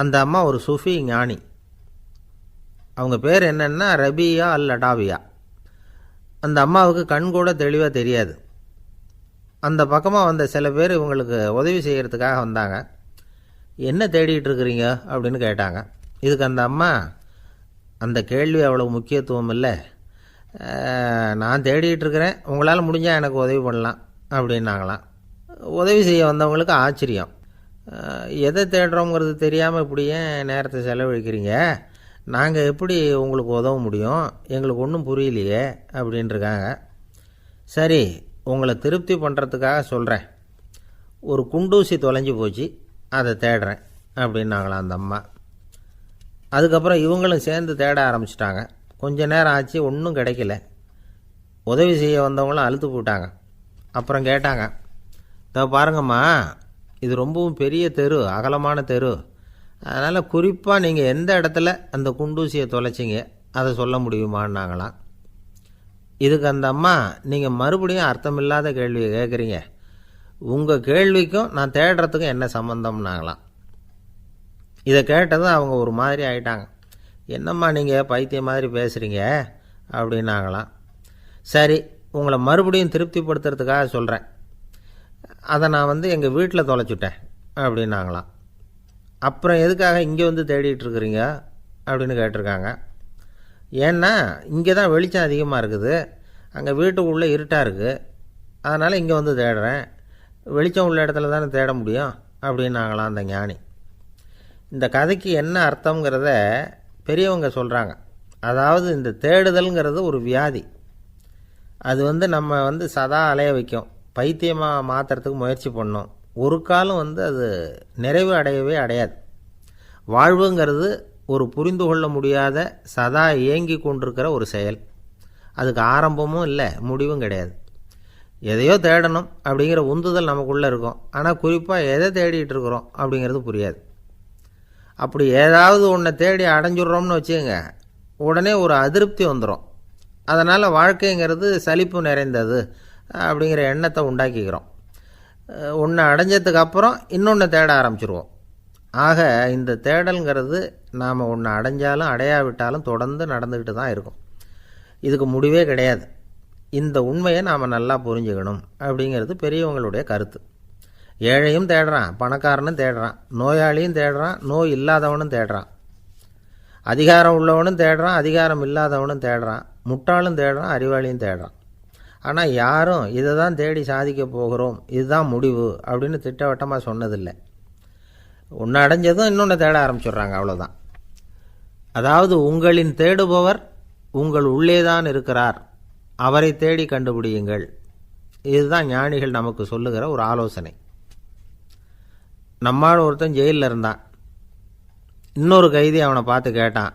அந்த அம்மா ஒரு சூஃபி ஞானி. அவங்க பேர் என்னென்னா ரபியா அல் அடாவியா. அந்த அம்மாவுக்கு கண் கூட தெளிவாக தெரியாது. அந்த பக்கமாக வந்த சில பேர் இவங்களுக்கு உதவி செய்கிறதுக்காக வந்தாங்க. என்ன தேடிட்டு இருக்கிறீங்க அப்படின்னு கேட்டாங்க. இதுக்கு அந்த அம்மா, அந்த கேள்வி அவ்வளோ முக்கியத்துவம் இல்லை, நான் தேடிட்டு இருக்கிறேன், உங்களால் முடிஞ்சால் எனக்கு உதவி பண்ணலாம் அப்படின்னாங்களாம். உதவி செய்ய வந்தவங்களுக்கு ஆச்சரியம். எதை தேடுறோங்கிறது தெரியாமல் இப்படி ஏன் நேரத்தை செலவழிக்கிறீங்க? நாங்கள் எப்படி உங்களுக்கு உதவ முடியும்? எங்களுக்கு ஒன்றும் புரியலையே அப்படின்ட்டுருக்காங்க. சரி, உங்களை திருப்தி பண்ணுறதுக்காக சொல்கிறேன். ஒரு குண்டூசி தொலைஞ்சி போச்சு, அதை தேடுறேன் அப்படின்னாங்களாம் அந்த அம்மா. அதுக்கப்புறம் இவங்களும் சேர்ந்து தேட ஆரம்பிச்சிட்டாங்க. கொஞ்ச நேரம் ஆச்சு, ஒன்றும் கிடைக்கல. உதவி செய்ய வந்தவங்களும் அழுத்து போட்டாங்க. அப்புறம் கேட்டாங்க, பாருங்கம்மா, இது ரொம்பவும் பெரிய தெரு, அகலமான தெரு. அதனால் குறிப்பாக நீங்கள் எந்த இடத்துல அந்த குண்டூசியை தொலைச்சிங்க அதை சொல்ல முடியுமான்னாங்களாம். இதுக்கு அந்த அம்மா, நீங்கள் மறுபடியும் அர்த்தமில்லாத கேள்வியை கேட்குறீங்க, உங்கள் கேள்விக்கும் நான் தேடுறதுக்கும் என்ன சம்மந்தம்னாங்களாம். இதை கேட்டதும் அவங்க ஒரு மாதிரி ஆகிட்டாங்க. என்னம்மா நீங்கள் பைத்தியம் மாதிரி பேசுகிறீங்க அப்படின்னாங்களாம். சரி, உங்களை மறுபடியும் திருப்திப்படுத்துறதுக்காக சொல்கிறேன். அதை நான் எங்கள் வீட்டில் தொலைச்சுட்டேன் அப்படின்னாங்களாம். அப்புறம் எதுக்காக இங்கே வந்து தேடிட்டுருக்குறீங்க அப்படின்னு கேட்டிருக்காங்க. ஏன்னா இங்கே தான் வெளிச்சம் அதிகமாக இருக்குது, அங்கே வீட்டுக்குள்ளே இருட்டாக இருக்குது, அதனால் இங்கே வந்து தேடுறேன். வெளிச்சம் உள்ள இடத்துல தானே தேட முடியும் அப்படின்னாங்களாம் அந்த ஞானி. இந்த கதைக்கு என்ன அர்த்தங்கிறத பெரியவங்க சொல்கிறாங்க. அதாவது இந்த தேடுதல்ங்கிறது ஒரு வியாதி. அது நம்ம சதா அலைய வைக்கும், பைத்தியமாக மாற்றுறதுக்கு முயற்சி பண்ணோம். ஒரு காலம் அது நிறைவு அடையவே அடையாது. வாழ்வுங்கிறது ஒரு புரிந்து கொள்ள முடியாத சதா இயங்கி கொண்டிருக்கிற ஒரு செயல். அதுக்கு ஆரம்பமும் இல்லை, முடிவும் கிடையாது. எதையோ தேடணும் அப்படிங்கிற உந்துதல் நமக்குள்ளே இருக்கும், ஆனால் குறிப்பாக எதை தேடிட்டு இருக்கிறோம் அப்படிங்கிறது புரியாது. அப்படி ஏதாவது ஒன்றை தேடி அடைஞ்சிட்றோம்னு வச்சுக்கோங்க, உடனே ஒரு அதிருப்தி வந்துடும். அதனால் வாழ்க்கைங்கிறது சலிப்பு நிறைந்தது அப்படிங்கிற எண்ணத்தை உண்டாக்கிக்கிறோம். ஒன்று அடைஞ்சதுக்கு அப்புறம் இன்னொன்று தேட ஆரம்பிச்சிருவோம். ஆக இந்த தேடல்ங்கிறது நாம் ஒன்று அடைஞ்சாலும் அடையாவிட்டாலும் தொடர்ந்து நடந்துக்கிட்டு தான் இருக்கும். இதுக்கு முடிவே கிடையாது. இந்த உண்மையை நாம் நல்லா புரிஞ்சுக்கணும் அப்படிங்கிறது பெரியவங்களுடைய கருத்து. ஏழையும் தேடுறான், பணக்காரனும் தேடுறான், நோயாளியும் தேடுறான், நோய் இல்லாதவனும் தேடுறான், அதிகாரம் உள்ளவனும் தேடுறான், அதிகாரம் இல்லாதவனும் தேடுறான், முட்டாளும் தேடுறான், அறிவாளியும் தேடுறான். ஆனால் யாரும் இதை தான் தேடி சாதிக்க போகிறோம், இதுதான் முடிவு அப்படின்னு திட்டவட்டமாக சொன்னதில்லை. ஒன்று அடைஞ்சதும் இன்னொன்று தேட ஆரம்பிச்சிடுறாங்க, அவ்வளோதான். அதாவது உங்களின் தேடுபவர் உங்கள் உள்ளேதான் இருக்கிறார், அவரை தேடி கண்டுபிடியுங்கள். இதுதான் ஞானிகள் நமக்கு சொல்லுகிற ஒரு ஆலோசனை. நம்மால் ஒருத்தன் ஜெயிலில் இருந்தான். இன்னொரு கைதி அவனை பார்த்து கேட்டான்,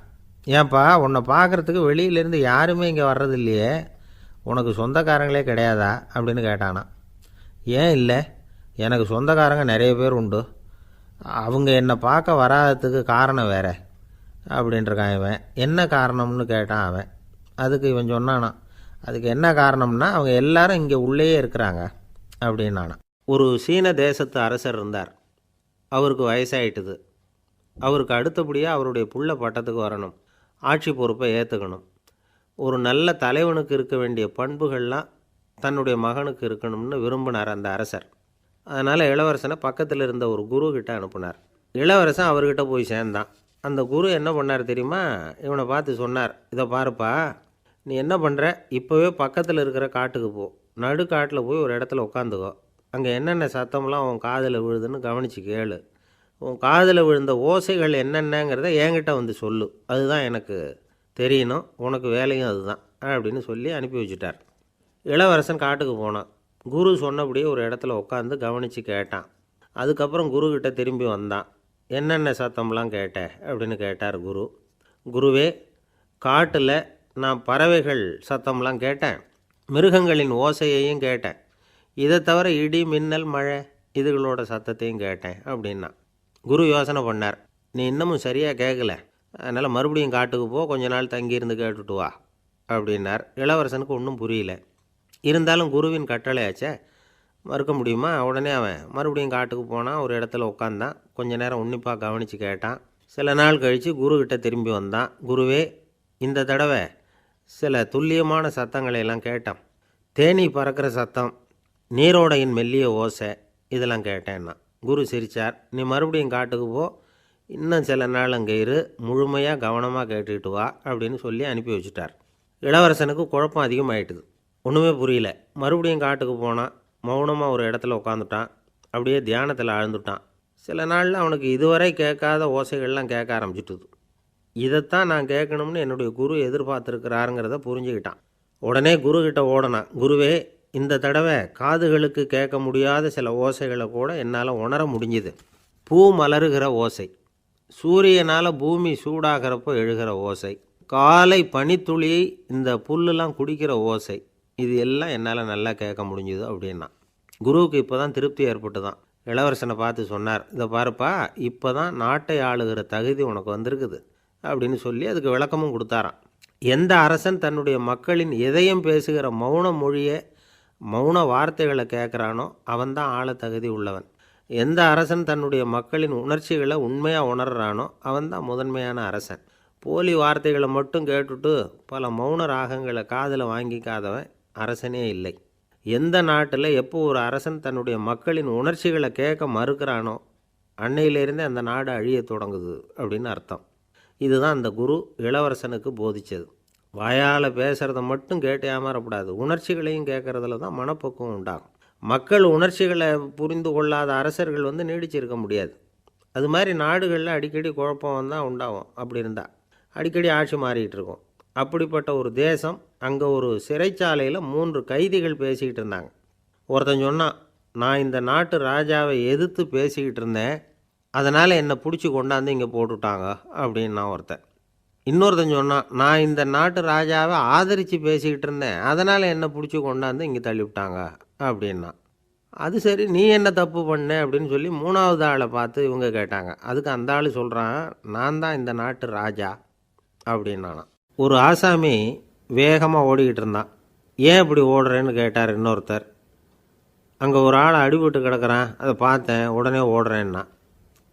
ஏன்பா உன்னை பார்க்குறதுக்கு வெளியிலேருந்து யாருமே இங்கே வர்றது இல்லையே, உனக்கு சொந்தக்காரங்களே கிடையாதா அப்படின்னு கேட்டானான். ஏன் இல்லை, எனக்கு சொந்தக்காரங்க நிறைய பேர் உண்டு, அவங்க என்னை பார்க்க வராததுக்கு காரணம் வேற அப்படின்ட்டுருக்கான் இவன். என்ன காரணம்னு கேட்டான் அவன். அதுக்கு இவன் சொன்னானான், அதுக்கு என்ன காரணம்னா அவங்க எல்லாரும் இங்கே உள்ளேயே இருக்கிறாங்க அப்படின்னானா. ஒரு சீன தேசத்து அரசர் இருந்தார். அவருக்கு வயசாயிட்டுது. அவருக்கு அடுத்தபடியாக அவருடைய புள்ள பட்டத்துக்கு வரணும், ஆட்சி பொறுப்பை ஏற்றுக்கணும். ஒரு நல்ல தலைவனுக்கு இருக்க வேண்டிய பண்புகள்லாம் தன்னுடைய மகனுக்கு இருக்கணும்னு விரும்பினார் அந்த அரசர். அதனால் இளவரசனை பக்கத்தில் இருந்த ஒரு குரு கிட்ட அனுப்புனார். இளவரசன் அவர்கிட்ட போய் சேர்ந்தான். அந்த குரு என்ன பண்ணார் தெரியுமா, இவனை பார்த்து சொன்னார், இதை பாருப்பா, நீ என்ன பண்ணுற, இப்போவே பக்கத்தில் இருக்கிற காட்டுக்கு போ, நடு காட்டில் போய் ஒரு இடத்துல உட்காந்துக்கோ, அங்கே என்னென்ன சத்தம்லாம் உன் காதில் விழுதுன்னு கவனித்து கேளு, உன் காதில் விழுந்த ஓசைகள் என்னென்னங்கிறத என்கிட்ட வந்து சொல்லு, அதுதான் எனக்கு தெரியணும், உனக்கு வேலையும் அதுதான் அப்படின்னு சொல்லி அனுப்பி வச்சுட்டார். இளவரசன் காட்டுக்கு போனான். குரு சொன்னபடியே ஒரு இடத்துல உட்காந்து கவனித்து கேட்டான். அதுக்கப்புறம் குருக்கிட்ட திரும்பி வந்தான். என்னென்ன சத்தம்லாம் கேட்ட அப்படின்னு கேட்டார் குரு. குருவே, காட்டில் நான் பறவைகள் சத்தம்லாம் கேட்டேன், மிருகங்களின் ஓசையையும் கேட்டேன், இதை தவிர இடி மின்னல் மழை இதுகளோட சத்தத்தையும் கேட்டேன் அப்படின்னா. குரு யோசனை பண்ணார், நீ இன்னமும் சரியாக கேட்கல, அதனால் மறுபடியும் காட்டுக்கு போ, கொஞ்ச நாள் தங்கியிருந்து கேட்டுட்டு வா அப்படின்னார். இளவரசனுக்கு ஒன்றும் புரியல. இருந்தாலும் குருவின் கட்டளையாச்சே, மறுக்க முடியுமா? உடனே அவன் மறுபடியும் காட்டுக்கு போனான். ஒரு இடத்துல உட்காந்தான். கொஞ்ச நேரம் உன்னிப்பாக கவனித்து கேட்டான். சில நாள் கழித்து குருக்கிட்ட திரும்பி வந்தான். குருவே, இந்த தடவை சில துல்லியமான சத்தங்களையெல்லாம் கேட்டான். தேனீ பறக்கிற சத்தம், நீரோடையின் மெல்லிய ஓசை, இதெல்லாம் கேட்டேன்னா. குரு சிரித்தார். நீ மறுபடியும் காட்டுக்கு போ, இன்னும் சில நாள் அங்கே இரு, முழுமையாக கவனமாக கேட்டுக்கிட்டு வா அப்படின்னு சொல்லி அனுப்பி வச்சுட்டார். இளவரசனுக்கு குழப்பம் அதிகமாயிட்டுது. ஒன்றுமே புரியல. மறுபடியும் காட்டுக்கு போனான். மௌனமாக ஒரு இடத்துல உட்காந்துட்டான். அப்படியே தியானத்தில் ஆழ்ந்துட்டான். சில நாளில் அவனுக்கு இதுவரை கேட்காத ஓசைகள்லாம் கேட்க ஆரம்பிச்சிட்டுது. இதைத்தான் நான் கேட்கணும்னு என்னுடைய குரு எதிர்பார்த்துருக்கிறாருங்கிறத புரிஞ்சுக்கிட்டான். உடனே குருக்கிட்ட ஓடனான். குருவே, இந்த தடவை காதுகளுக்கு கேட்க முடியாத சில ஓசைகளை கூட என்னால் உணர முடிஞ்சுது. பூ மலருகிற ஓசை, சூரியனால் பூமி சூடாகிறப்போ எழுகிற ஓசை, காலை பனித்துளி இந்த புல்லுலாம் குடிக்கிற ஓசை, இது எல்லாம் என்னால் நல்லா கேட்க முடிஞ்சுது அப்படின்னா. குருவுக்கு இப்போ தான் திருப்தி ஏற்பட்டு தான். இளவரசனை பார்த்து சொன்னார், இதை பாருப்பா, இப்போ தான் நாட்டை ஆளுகிற தகுதி உனக்கு வந்திருக்குது அப்படின்னு சொல்லி அதுக்கு விளக்கமும் கொடுத்தாராம். எந்த அரசன் தன்னுடைய மக்களின் இதயம் பேசுகிற மௌன மொழியை, மௌன வார்த்தைகளை கேட்குறானோ அவன்தான் ஆள தகுதி உள்ளவன். எந்த அரசன் தன்னுடைய மக்களின் உணர்ச்சிகளை உண்மையாக உணர்றானோ அவன்தான் முதன்மையான அரசன். போலி வார்த்தைகளை மட்டும் கேட்டுட்டு பல மௌன ராகங்களை காதில் வாங்கிக்காதவன் அரசனே இல்லை. எந்த நாட்டில் எப்போ ஒரு அரசன் தன்னுடைய மக்களின் உணர்ச்சிகளை கேட்க மறுக்கிறானோ அன்னையிலேருந்தே அந்த நாடு அழிய தொடங்குது அப்படின்னு அர்த்தம். இதுதான் அந்த குரு இளவரசனுக்கு போதித்தது. வாயால் பேசுகிறத மட்டும் கேட்டு ஏமாறக்கூடாது, உணர்ச்சிகளையும் கேட்குறதுல தான் மனப்பக்குவம் உண்டாகும். மக்கள் உணர்ச்சிகளை புரிந்து கொள்ளாத அரசர்கள் நீடிச்சிருக்க முடியாது. அது மாதிரி நாடுகளில் அடிக்கடி குழப்பம் தான் உண்டாகும். அப்படி இருந்தால் அடிக்கடி ஆட்சி மாறிக்கிட்டு இருக்கும். அப்படிப்பட்ட ஒரு தேசம், அங்கே ஒரு சிறைச்சாலையில் 3 கைதிகள் பேசிக்கிட்டு இருந்தாங்க. ஒருத்தன் சொன்னான், நான் இந்த நாட்டு ராஜாவை எதிர்த்து பேசிக்கிட்டு இருந்தேன், அதனால் என்னை பிடிச்சி கொண்டாந்து இங்கே போட்டுவிட்டாங்க அப்படின்னா ஒருத்தன். இன்னொருத்தன் சொன்னான், நான் இந்த நாட்டு ராஜாவை ஆதரித்து பேசிக்கிட்டு இருந்தேன், அதனால் என்னை பிடிச்சி கொண்டாந்து இங்கே தள்ளிவிட்டாங்க அப்படின்னா. அது சரி, நீ என்ன தப்பு பண்ண அப்படின்னு சொல்லி 3வது ஆளை பார்த்து இவங்க கேட்டாங்க. அதுக்கு அந்த ஆள் சொல்கிறான், நான் தான் இந்த நாட்டு ராஜா அப்படின்னானா. ஒரு ஆசாமி வேகமாக ஓடிக்கிட்டு இருந்தான். ஏன் இப்படி ஓடுறேன்னு கேட்டார் இன்னொருத்தர். அங்கே ஒரு ஆளை அடிபட்டு கிடக்கிறான், அதை பார்த்தேன், உடனே ஓடுறேன்னா.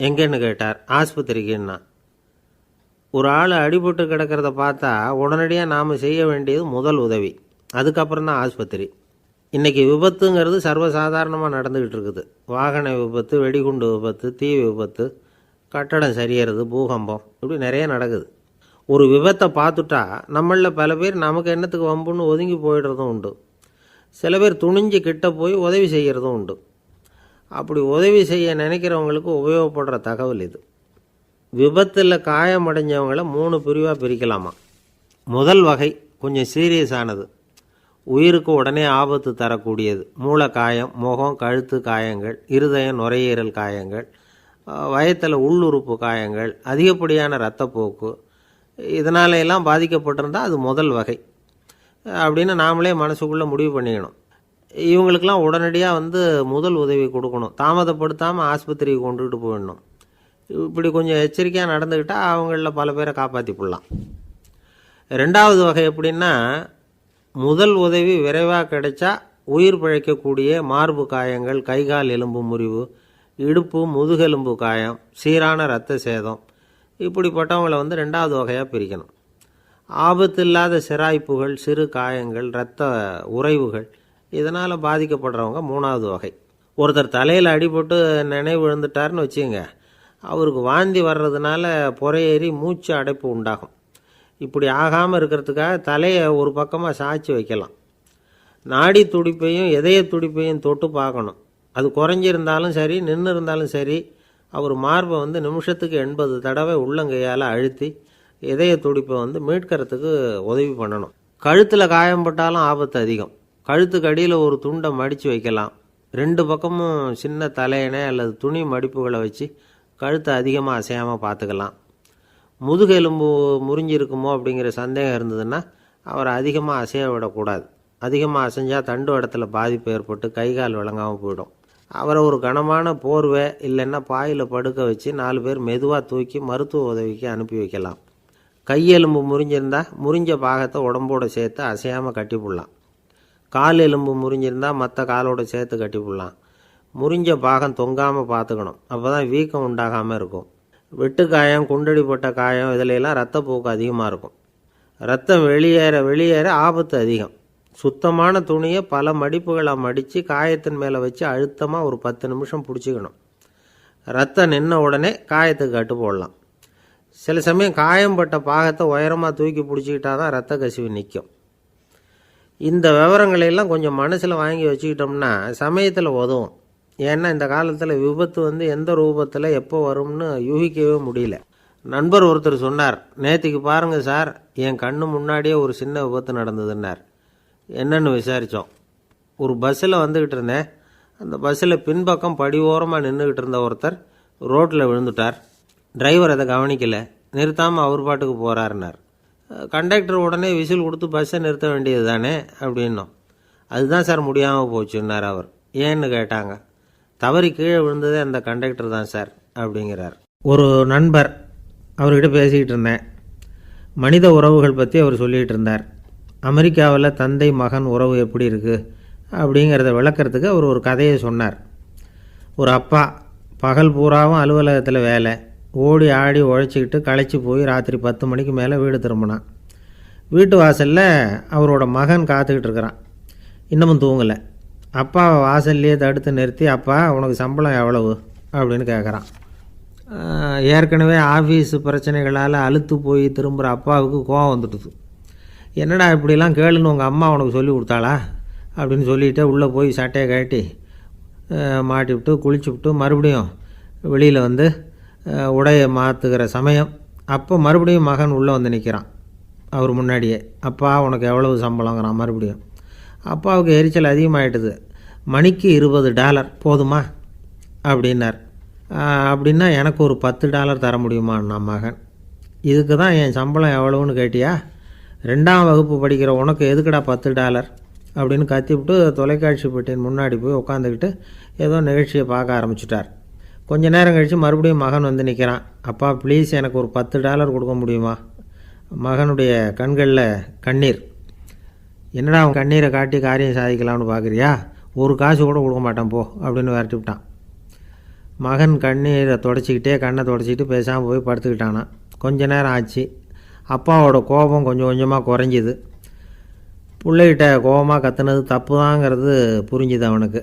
எங்கேன்னு கேட்டார். ஆஸ்பத்திரிக்குன்னா. ஒரு ஆள் அடிபட்டு கிடக்கிறத பார்த்தா உடனடியாக நாம் செய்ய வேண்டியது முதல் உதவி, அதுக்கப்புறம் தான் ஆஸ்பத்திரி. இன்றைக்கி விபத்துங்கிறது சர்வசாதாரணமாக நடந்துக்கிட்டு இருக்குது. வாகன விபத்து, வெடிகுண்டு விபத்து, தீ விபத்து, கட்டடம் சரியறது, பூகம்பம், இப்படி நிறைய நடக்குது. ஒரு விபத்தை பார்த்துட்டா நம்மளில் பல பேர் நமக்கு என்னத்துக்கு வம்புன்னு ஒதுங்கி போயிடுறதும் உண்டு. சில பேர் துணிஞ்சு கிட்ட போய் உதவி செய்கிறதும் உண்டு. அப்படி உதவி செய்ய நினைக்கிறவங்களுக்கு உபயோகப்படுற தகவல் இது. விபத்தில் காயமடைஞ்சவங்களை 3 பிரிவாக பிரிக்கலாமா. முதல் வகை கொஞ்சம் சீரியஸானது, உயிருக்கு உடனே ஆபத்து தரக்கூடியது. மூளை காயம், முகம், கழுத்து காயங்கள், இருதயம், நுரையீரல் காயங்கள், வயத்தில் உள்ளுறுப்பு காயங்கள், அதிகப்படியான இரத்தப்போக்கு, இதனால எல்லாம் பாதிக்கப்பட்டிருந்தால் அது முதல் வகை அப்படின்னு நாமளே மனசுக்குள்ளே முடிவு பண்ணிக்கணும். இவங்களுக்கெல்லாம் உடனடியாக முதல் உதவி கொடுக்கணும். தாமதப்படுத்தாமல் ஆஸ்பத்திரிக்கு கொண்டுகிட்டு போயிடணும். இப்படி கொஞ்சம் எச்சரிக்கையாக நடந்துக்கிட்டால் அவங்களில் பல பேரை காப்பாற்றி போடலாம். 2வது வகை எப்படின்னா, முதல் உதவி விரைவாக கிடைச்சா உயிர் பிழைக்கக்கூடிய மார்பு காயங்கள், கைகால் எலும்பு முறிவு, இடுப்பு முதுகெலும்பு காயம், சீரான இரத்த சேதம், இப்படிப்பட்டவங்களை 2வது வகையாக பிரிக்கணும். ஆபத்து இல்லாத சிராய்ப்புகள், சிறு காயங்கள், இரத்த உறைவுகள், இதனால் பாதிக்கப்படுறவங்க 3வது வகை. ஒருத்தர் தலையில் அடிபட்டு நினைவு விழுந்துட்டார்னு வச்சுங்க, அவருக்கு வாந்தி வர்றதுனால புறையேறி மூச்சு அடைப்பு உண்டாகும். இப்படி ஆகாமல் இருக்கிறதுக்காக தலையை ஒரு பக்கமாக சாய்ச்சி வைக்கலாம். நாடி துடிப்பையும் இதய துடிப்பையும் தொட்டு பார்க்கணும். அது குறைஞ்சிருந்தாலும் சரி, நின்று இருந்தாலும் சரி, அவர் மார்பை நிமிஷத்துக்கு 80 தடவை உள்ளங்கையால் அழுத்தி இதய துடிப்பை மீட்கிறதுக்கு உதவி பண்ணணும். கழுத்தில் காயம்பட்டாலும் ஆபத்து அதிகம். கழுத்துக்கு அடியில் ஒரு துண்டை மடித்து வைக்கலாம். 2 பக்கமும் சின்ன தலையணை அல்லது துணி மடிப்புகளை வச்சு கழுத்தை அதிகமாக அசையாமல் பார்த்துக்கலாம். முதுகெலும்பு முறிஞ்சிருக்குமோ அப்படிங்கிற சந்தேகம் இருந்ததுன்னா அவரை அதிகமாக அசைய விடக்கூடாது. அதிகமாக அசைஞ்சால் தண்டு இடத்துல பாதிப்பு ஏற்பட்டு கை கால் விளங்காமல் போயிடும். அவரை ஒரு கனமான போர்வை இல்லைன்னா பாயில் படுக்க வச்சு 4 பேர் மெதுவாக தூக்கி மருத்துவ உதவிக்கு அனுப்பி வைக்கலாம். கையெலும்பு முறிஞ்சிருந்தால் முறிஞ்ச பாகத்தை உடம்போடு சேர்த்து அசையாமல் கட்டிவிடலாம். கால் எலும்பு முறிஞ்சிருந்தால் மற்ற காலோடு சேர்த்து கட்டிவிடலாம். முறிஞ்ச பாகம் தொங்காமல் பார்த்துக்கணும். அப்போ தான் வீக்கம் உண்டாகாமல் இருக்கும். வெட்டு காயம், குண்டடிப்பட்ட காயம், இதிலெல்லாம் இரத்தப்போக்கு அதிகமாக இருக்கும். ரத்தம் வெளியேற ஆபத்து அதிகம். சுத்தமான துணியை பல மடிப்புகளாக மடித்து காயத்தின் மேலே வச்சு அழுத்தமாக ஒரு 10 நிமிஷம் பிடிச்சிக்கணும். ரத்தம் நின்ன உடனே காயத்துக்கு கட்டு போடலாம். சில சமயம் காயம்பட்ட பாகத்தை உயரமாக தூக்கி பிடிச்சிக்கிட்டா தான் ரத்த கசிவு நிற்கும். இந்த விவரங்களையெல்லாம் கொஞ்சம் மனசில் வாங்கி வச்சுக்கிட்டோம்னா சமயத்தில் உதவும். ஏன்னா இந்த காலத்தில் விபத்து எந்த ரூபத்தில் எப்போ வரும்னு யூகிக்கவே முடியல. நண்பர் ஒருத்தர் சொன்னார், நேற்றுக்கு பாருங்கள் சார், என் கண்ணு முன்னாடியே ஒரு சின்ன விபத்து நடந்ததுன்னார். என்னன்னு விசாரித்தோம். ஒரு பஸ்ஸில் வந்துக்கிட்டு இருந்தேன். அந்த பஸ்ஸில் பின்பக்கம் படி ஓரமாக நின்றுக்கிட்டு இருந்த ஒருத்தர் ரோட்டில் விழுந்துட்டார். டிரைவர் அதை கவனிக்கலை, நிறுத்தாமல் அவர் பாட்டுக்கு போகிறாருன்னார். கண்டக்டர் உடனே விசில் கொடுத்து பஸ்ஸை நிறுத்த வேண்டியது தானே அப்படின்னோம். அதுதான் சார் முடியாமல் போச்சுன்னார் அவர். ஏன்னு கேட்டாங்க. தவறி கீழே விழுந்ததே அந்த கண்டக்டர் தான் சார் அப்படிங்கிறார். ஒரு நண்பர், அவர்கிட்ட பேசிக்கிட்டு இருந்தேன். மனித உறவுகள் பற்றி அவர் சொல்லிகிட்டு இருந்தார். அமெரிக்காவில் தந்தை மகன் உறவு எப்படி இருக்குது அப்படிங்கிறத விளக்கிறதுக்கு அவர் ஒரு கதையை சொன்னார். ஒரு அப்பா பகல் பூராவும் அலுவலகத்தில் வேலை, ஓடி ஆடி உழைச்சிக்கிட்டு களைச்சி போய் ராத்திரி 10 மணிக்கு மேலே வீடு திரும்பினான். வீட்டு வாசலில் அவரோட மகன் காத்துக்கிட்டு இருக்கிறான். இன்னமும் தூங்கலை. அப்பாவை வாசல்லையே தடுத்து நிறுத்தி, அப்பா உனக்கு சம்பளம் எவ்வளவு அப்படின்னு கேட்குறான். ஏற்கனவே ஆஃபீஸு பிரச்சனைகளால் அலுத்து போய் திரும்புகிற அப்பாவுக்கு கோவம் வந்துடுது. என்னடா இப்படிலாம் கேளுன்னு உங்கள் அம்மா உனக்கு சொல்லி கொடுத்தாளா அப்படின்னு சொல்லிவிட்டு உள்ளே போய் சட்டையை கட்டி மாட்டி விட்டு குளிச்சு விட்டு மறுபடியும் வெளியில் உடையை மாற்றுகிற சமயம் அப்போ மறுபடியும் மகன் உள்ளே நிற்கிறான் அவர் முன்னாடியே. அப்பா உனக்கு எவ்வளவு சம்பளங்கிறான் மறுபடியும். அப்பாவுக்கு எரிச்சல் அதிகமாகிட்டுது. மணிக்கு $20 போதுமா அப்படின்னார். அப்படின்னா எனக்கு ஒரு $10 தர முடியுமான்னா மகன். இதுக்கு தான் என் சம்பளம் எவ்வளவுன்னு கேட்டியா? 2ஆம் வகுப்பு படிக்கிற உனக்கு எதுக்குடா $10 அப்படின்னு கத்திவிட்டு தொலைக்காட்சி பெட்டியின் முன்னாடி போய் உட்காந்துக்கிட்டு ஏதோ நிகழ்ச்சியை பார்க்க ஆரம்பிச்சிட்டார். கொஞ்ச நேரம் கழித்து மறுபடியும் மகன் நிற்கிறான். அப்பா ப்ளீஸ் எனக்கு ஒரு $10 கொடுக்க முடியுமா? மகனுடைய கண்களில் கண்ணீர். என்னடா அவன் கண்ணீரை காட்டி காரியம் சாதிக்கலாம்னு பார்க்குறியா? ஒரு காசு கூட கொடுக்க மாட்டான் போ அப்படின்னு விரட்டி விட்டான். மகன் கண்ணீரை தொடச்சிக்கிட்டே கண்ணை தொடச்சிக்கிட்டு பேசாமல் போய் படுத்துக்கிட்டானான். கொஞ்ச நேரம் ஆச்சு. அப்பாவோட கோபம் கொஞ்சம் கொஞ்சமாக குறைஞ்சிது. பிள்ளைகிட்ட கோபமாக கத்துனது தப்பு தாங்கிறது புரிஞ்சுது அவனுக்கு.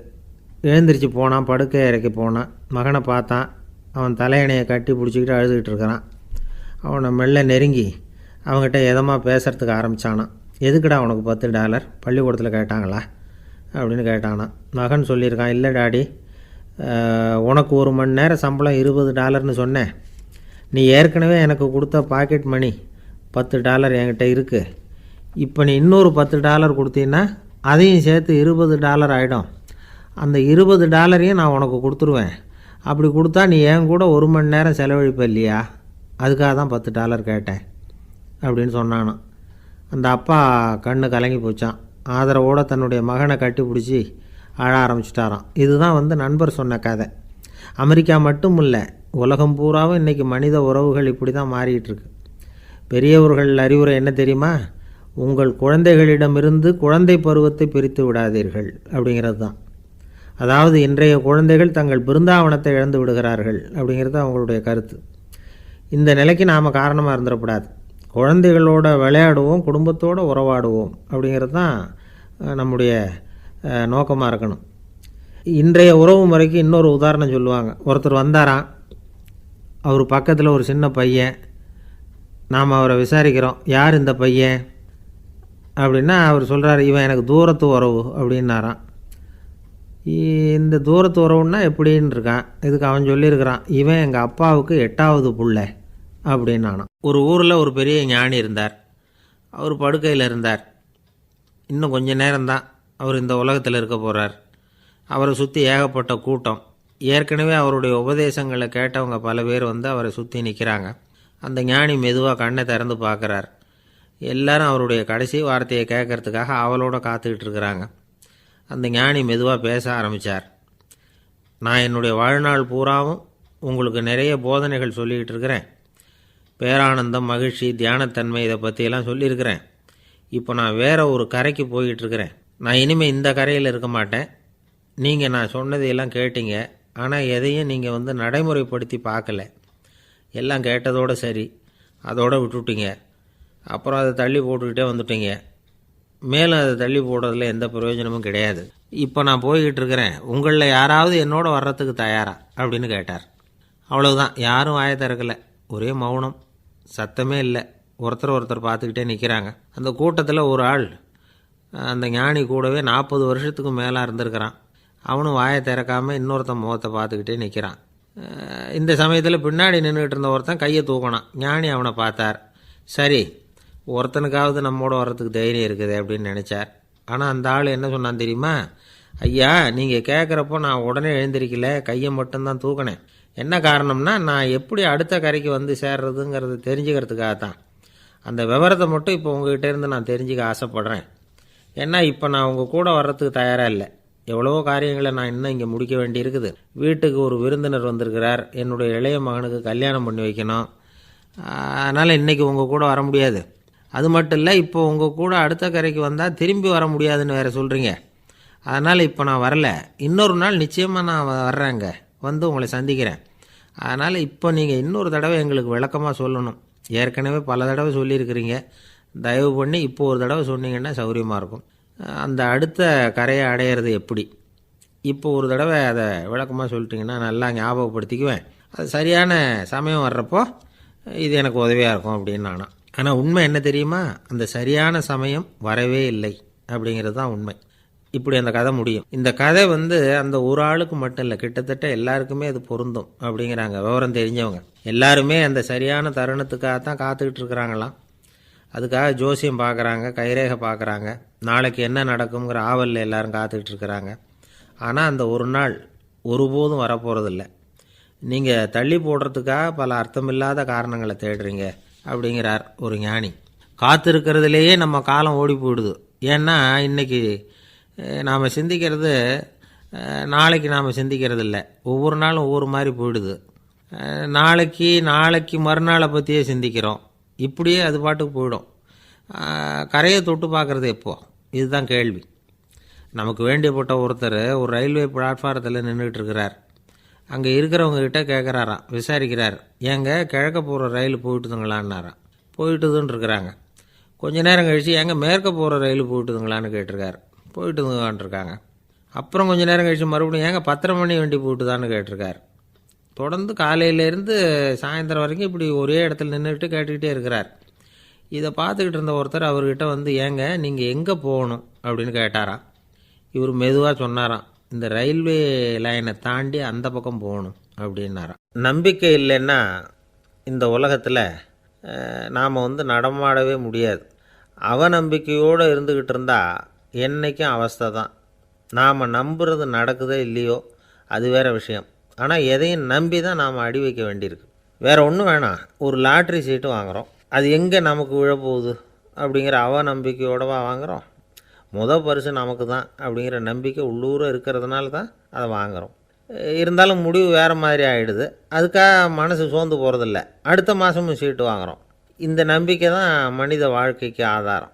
எழுந்திரிச்சு போனான், படுக்கை இறக்கி போனான். மகனை பார்த்தான். அவன் தலையணையை கட்டி பிடிச்சிக்கிட்டு அழுதுகிட்டு இருக்கிறான். அவனை மெல்ல நெருங்கி அவங்ககிட்ட எதமாக பேசுகிறதுக்கு ஆரம்பித்தானான். எதுக்குடா உனக்கு $10 பள்ளிக்கூடத்தில் கேட்டாங்களா அப்படின்னு கேட்டானான். மகன் சொல்லியிருக்கான், இல்லை டாடி, உனக்கு 1 மணி நேரம் சம்பளம் $20ன்னு சொன்னேன். நீ ஏற்கனவே எனக்கு கொடுத்த பாக்கெட் மணி $10 என்கிட்ட இருக்குது. இப்போ நீ இன்னொரு $10 கொடுத்தீங்கன்னா அதையும் சேர்த்து $20 ஆகிடும். அந்த $20 நான் உனக்கு கொடுத்துருவேன். அப்படி கொடுத்தா நீ என் கூட 1 மணி நேரம் செலவழிப்ப இல்லையா? அதுக்காக தான் $10 கேட்டேன் அப்படின்னு சொன்னானான். அந்த அப்பா கண்ணு கலங்கி போச்சான். ஆதரவோடு தன்னுடைய மகனை கட்டி பிடிச்சி அழ ஆரம்பிச்சிட்டாராம். இதுதான் நண்பர் சொன்ன கதை. அமெரிக்கா மட்டும் இல்லை, உலகம் பூராவும் இன்றைக்கி மனித உறவுகள் இப்படி தான் மாறிட்டுருக்கு. பெரியவர்கள் அறிவுரை என்ன தெரியுமா? உங்கள் குழந்தைகளிடமிருந்து குழந்தை பருவத்தை பிரித்து விடாதீர்கள் அப்படிங்கிறது தான். அதாவது இன்றைய குழந்தைகள் தங்கள் பிருந்தாவனத்தை இழந்து விடுகிறார்கள் அப்படிங்கிறது அவங்களுடைய கருத்து. இந்த நிலைக்கு நாம் காரணமாக இருந்துடக்கூடாது. குழந்தைகளோட விளையாடுவோம், குடும்பத்தோடு உறவாடுவோம் அப்படிங்கிறது தான் நம்முடைய நோக்கமாக இருக்கணும். இன்றைய உறவு முறைக்கு இன்னொரு உதாரணம் சொல்லுவாங்க. ஒருத்தர் வந்தாராம், அவர் பக்கத்தில் ஒரு சின்ன பையன். நாம் அவரை விசாரிக்கிறோம், யார் இந்த பையன் அப்படின்னா அவர் சொல்கிறார், இவன் எனக்கு தூரத்து உறவு அப்படின்னாராம். இந்த தூரத்து உறவுன்னா எப்படின்னு இருக்கான். இதுக்கு அவன் சொல்லியிருக்கிறான், இவன் எங்கள் அப்பாவுக்கு 8வது புள்ள அப்படின்னானான். ஒரு ஊரில் ஒரு பெரிய ஞானி இருந்தார். அவர் படுக்கையில் இருந்தார். இன்னும் கொஞ்ச நேரம்தான் அவர் இந்த உலகத்தில் இருக்க போகிறார். அவரை சுற்றி ஏகப்பட்ட கூட்டம். ஏற்கனவே அவருடைய உபதேசங்களை கேட்டவங்க பல பேர் அவரை சுற்றி நிற்கிறாங்க. அந்த ஞானி மெதுவாக கண்ணை திறந்து பார்க்குறார். எல்லாரும் அவருடைய கடைசி வார்த்தையை கேட்கறதுக்காக அவளோட காத்துக்கிட்டு இருக்கிறாங்க. அந்த ஞானி மெதுவாக பேச ஆரம்பித்தார். நான் என்னுடைய வாழ்நாள் பூராவும் உங்களுக்கு நிறைய போதனைகள் சொல்லிக்கிட்டு இருக்கிறேன். பேரானந்தம், மகிழ்ச்சி, தியானத்தன்மை இதை பற்றியெல்லாம் சொல்லியிருக்கிறேன். இப்போ நான் வேறு ஒரு கரைக்கு போய்கிட்டுருக்கிறேன். நான் இனிமேல் இந்த கரையில் இருக்க மாட்டேன். நீங்கள் நான் சொன்னதையெல்லாம் கேட்டீங்க, ஆனால் எதையும் நீங்கள் நடைமுறைப்படுத்தி பார்க்கல. எல்லாம் கேட்டதோடு சரி, அதோடு விட்டுவிட்டீங்க. அப்புறம் அதை தள்ளி போட்டுக்கிட்டே வந்துட்டீங்க. மேலும் அதை தள்ளி போடுறதுல எந்த பிரயோஜனமும் கிடையாது. இப்போ நான் போய்கிட்டு இருக்கிறேன். உங்களில் யாராவது என்னோட வர்றதுக்கு தயாரா அப்படின்னு கேட்டார். அவ்வளவுதான். யாரும் வாயை திறக்கலை. ஒரே மௌனம், சத்தமே இல்லை. ஒருத்தர் பார்த்துக்கிட்டே நிற்கிறாங்க. அந்த கூட்டத்தில் ஒரு ஆள் அந்த ஞானி கூடவே 40 வருஷத்துக்கு மேலே இருந்திருக்கிறான். அவனும் வாயை திறக்காமல் இன்னொருத்தன் முகத்தை பார்த்துக்கிட்டே நிற்கிறான். இந்த சமயத்தில் பின்னாடி நின்றுக்கிட்டு இருந்த ஒருத்தன் கையை தூக்கினான். ஞானி அவனை பார்த்தார். சரி, ஒருத்தனுக்காவது நம்மோட வர்றதுக்கு தைரியம் இருக்குது அப்படின்னு நினச்சார். ஆனால் அந்த ஆள் என்ன சொன்னான் தெரியுமா? ஐயா, நீங்கள் கேட்குறப்போ நான் உடனே எழுந்திருக்கல, கையை மட்டும்தான் தூக்கினேன். என்ன காரணம்னா, நான் எப்படி அடுத்த கரைக்கு சேர்றதுங்கிறத தெரிஞ்சுக்கிறதுக்காக தான். அந்த விவரத்தை மட்டும் இப்போ உங்ககிட்ட இருந்து நான் தெரிஞ்சுக்க ஆசைப்பட்றேன். ஏன்னா இப்போ நான் உங்கள் கூட வர்றதுக்கு தயாராக இல்லை. எவ்வளவோ காரியங்களை நான் இன்னும் இங்கே முடிக்க வேண்டி இருக்குது. வீட்டுக்கு ஒரு விருந்தினர் வந்திருக்கிறார். என்னுடைய இளைய மகனுக்கு கல்யாணம் பண்ணி வைக்கணும். அதனால் இன்றைக்கி உங்கள் கூட வர முடியாது. அது மட்டும் இல்லை, இப்போ உங்கள் கூட அடுத்த கரைக்கு வந்தால் திரும்பி வர முடியாதுன்னு வேறு சொல்கிறீங்க. அதனால் இப்போ நான் வரல. இன்னொரு நாள் நிச்சயமாக நான் வர்றேங்க, உங்களை சந்திக்கிறேன். அதனால் இப்போ நீங்கள் இன்னொரு தடவை எங்களுக்கு விளக்கமாக சொல்லணும். ஏற்கனவே பல தடவை சொல்லியிருக்கிறீங்க. தயவு பண்ணி இப்போ ஒரு தடவை சொன்னீங்கன்னா சௌகரியமாக இருக்கும். அந்த அடுத்த கரையை அடையிறது எப்படி? இப்போ ஒரு தடவை அதை விளக்கமாக சொல்லிட்டிங்கன்னா நல்லா ஞாபகப்படுத்திக்குவேன். அது சரியான சமயம் வர்றப்போ இது எனக்கு உதவியாக இருக்கும் அப்படின்னு நானா. ஆனால் உண்மை என்ன தெரியுமா? அந்த சரியான சமயம் வரவே இல்லை அப்படிங்கிறது தான் உண்மை. இப்படி அந்த கதை முடியும். இந்த கதை அந்த ஒரு ஆளுக்கு மட்டும் இல்லை, கிட்டத்தட்ட எல்லாருக்குமே அது பொருந்தும் அப்படிங்கிறாங்க விவரம் தெரிஞ்சவங்க. எல்லாருமே அந்த சரியான தருணத்துக்காக தான் காத்துக்கிட்டு இருக்கிறாங்களாம். அதுக்காக ஜோசியம் பார்க்குறாங்க, கைரேகை பார்க்குறாங்க. நாளைக்கு என்ன நடக்குங்கிற ஆவலில் எல்லாரும் காத்துக்கிட்டு இருக்கிறாங்க. ஆனால் அந்த ஒரு நாள் ஒருபோதும் வரப்போகிறதில்ல. நீங்கள் தள்ளி போடுறதுக்காக பல அர்த்தமில்லாத காரணங்களை தேடுறீங்க அப்படிங்கிறார் ஒரு ஞானி. காத்திருக்கிறதுலேயே நம்ம காலம் ஓடி போயிடுது. ஏன்னா இன்றைக்கி நாம் சிந்திக்கிறது நாளைக்கு நாம் சிந்திக்கிறது இல்லை. ஒவ்வொரு நாளும் ஒவ்வொரு மாதிரி போயிடுது. நாளைக்கு மறுநாளை பற்றியே சிந்திக்கிறோம். இப்படியே அது பாட்டுக்கு போயிடும். கரையை தொட்டு பார்க்குறது எப்போ? இதுதான் கேள்வி. நமக்கு வேண்டியப்பட்ட ஒருத்தர் ஒரு ரயில்வே பிளாட்ஃபாரத்தில் நின்றுட்டு இருக்கிறார். அங்கே இருக்கிறவங்ககிட்ட கேட்குறாராம், விசாரிக்கிறார். ஏங்க கிழக்க போகிற ரயில் போயிட்டுதுங்களான்னாராம். போயிட்டுதுன்னு இருக்கிறாங்க. கொஞ்ச நேரம் கழித்து எங்கே மேற்க போகிற ரயில் போயிட்டுதுங்களான்னு கேட்டிருக்காரு. போயிட்டுதுங்களான்ட்ருக்காங்க. அப்புறம் கொஞ்சம் நேரம் கழித்து மறுபடியும் ஏங்க 10:30 மணி வண்டி போயிட்டுதான்னு கேட்டிருக்காரு. தொடர்ந்து காலையிலேருந்து சாயந்தரம் வரைக்கும் இப்படி ஒரே இடத்துல நின்றுட்டு கேட்டுக்கிட்டே இருக்கிறார். இதை பார்த்துக்கிட்டு இருந்த ஒருத்தர் அவர்கிட்ட வந்து, ஏங்க நீங்கள் எங்கே போகணும் அப்படின்னு கேட்டாராம். இவர் மெதுவாக சொன்னாராம், இந்த ரயில்வே லைனை தாண்டி அந்த பக்கம் போகணும் அப்படின்னாராம். நம்பிக்கை இல்லைன்னா இந்த உலகத்தில் நாம் நடமாடவே முடியாது. அவநம்பிக்கையோடு இருந்துக்கிட்டு இருந்தால் என்றைக்கும் அவஸ்தை தான். நாம் நம்புறது நடக்குதோ இல்லையோ அது வேறு விஷயம். ஆனால் எதையும் நம்பி தான் நாம் அடி வைக்க வேண்டியிருக்கு. வேறு ஒன்றும் வேணாம், ஒரு லாட்ரி சீட்டு வாங்குகிறோம், அது எங்கே நமக்கு விழப்போகுது அப்படிங்கிற அவநம்பிக்கையோடவா வாங்குகிறோம்? பரிசு நமக்கு தான் அப்படிங்கிற நம்பிக்கை உள்ளூர இருக்கிறதுனால தான் அதை வாங்குகிறோம். இருந்தாலும் முடிவு வேறு மாதிரி ஆகிடுது. அதுக்காக மனசு சோர்ந்து போகிறதில்ல, அடுத்த மாதமும் சீட்டு வாங்குகிறோம். இந்த நம்பிக்கை தான் மனித வாழ்க்கைக்கு ஆதாரம்.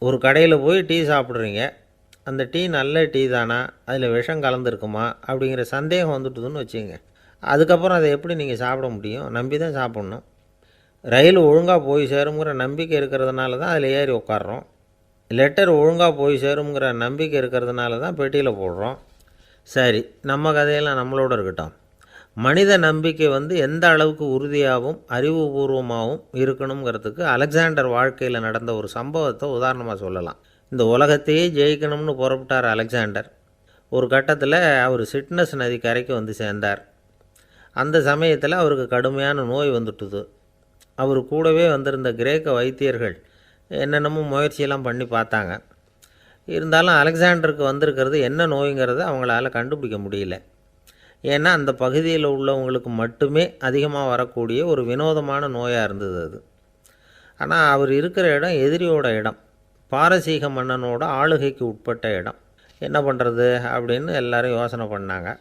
ஒரு கடையில் போய் டீ சாப்பிட்றீங்க, அந்த டீ நல்ல டீ தானா, அதில் விஷம் கலந்துருக்குமா அப்படிங்கிற சந்தேகம் வந்துட்டுதுன்னு வச்சுங்க. அதுக்கப்புறம் அதை எப்படி நீங்கள் சாப்பிட முடியும்? நம்பி தான் சாப்பிட்ணும். ரயில் ஒழுங்காக போய் சேருங்கிற நம்பிக்கை இருக்கிறதுனால தான் அதில் ஏறி உட்காடுறோம். லெட்டர் ஒழுங்காக போய் சேருங்கிற நம்பிக்கை இருக்கிறதுனால தான் பெட்டியில் போடுறோம். சரி, நம்ம கதையெல்லாம் நம்மளோட இருக்கட்டும். மனித நம்பிக்கை எந்த அளவுக்கு உறுதியாகவும் அறிவுபூர்வமாகவும் இருக்கணுங்கிறதுக்கு அலெக்சாண்டர் வாழ்க்கையில் நடந்த ஒரு சம்பவத்தை உதாரணமாக சொல்லலாம். இந்த உலகத்தையே ஜெயிக்கணும்னு புறப்பட்டார் அலெக்சாண்டர். ஒரு கட்டத்தில் அவர் சிட்னஸ் நதி கரைக்கு வந்து சேர்ந்தார். அந்த சமயத்தில் அவருக்கு கடுமையான நோய் வந்துட்டுது. அவர் கூடவே வந்திருந்த கிரேக்க வைத்தியர்கள் என்னென்னமோ முயற்சியெல்லாம் பண்ணி பார்த்தாங்க. இருந்தாலும் அலெக்சாண்டருக்கு வந்திருக்கிறது என்ன நோய்ங்கிறத அவங்களால கண்டுபிடிக்க முடியல. ஏன்னா அந்த பகுதியில் உள்ளவங்களுக்கு மட்டுமே அதிகமாக வரக்கூடிய ஒரு வினோதமான நோயாக இருந்தது அது. ஆனால் அவர் இருக்கிற இடம் எதிரியோட இடம், பாரசீக மன்னனோட ஆளுகைக்கு உட்பட்ட இடம். என்ன பண்ணுறது அப்படின்னு எல்லாரும் யோசனை பண்ணாங்க.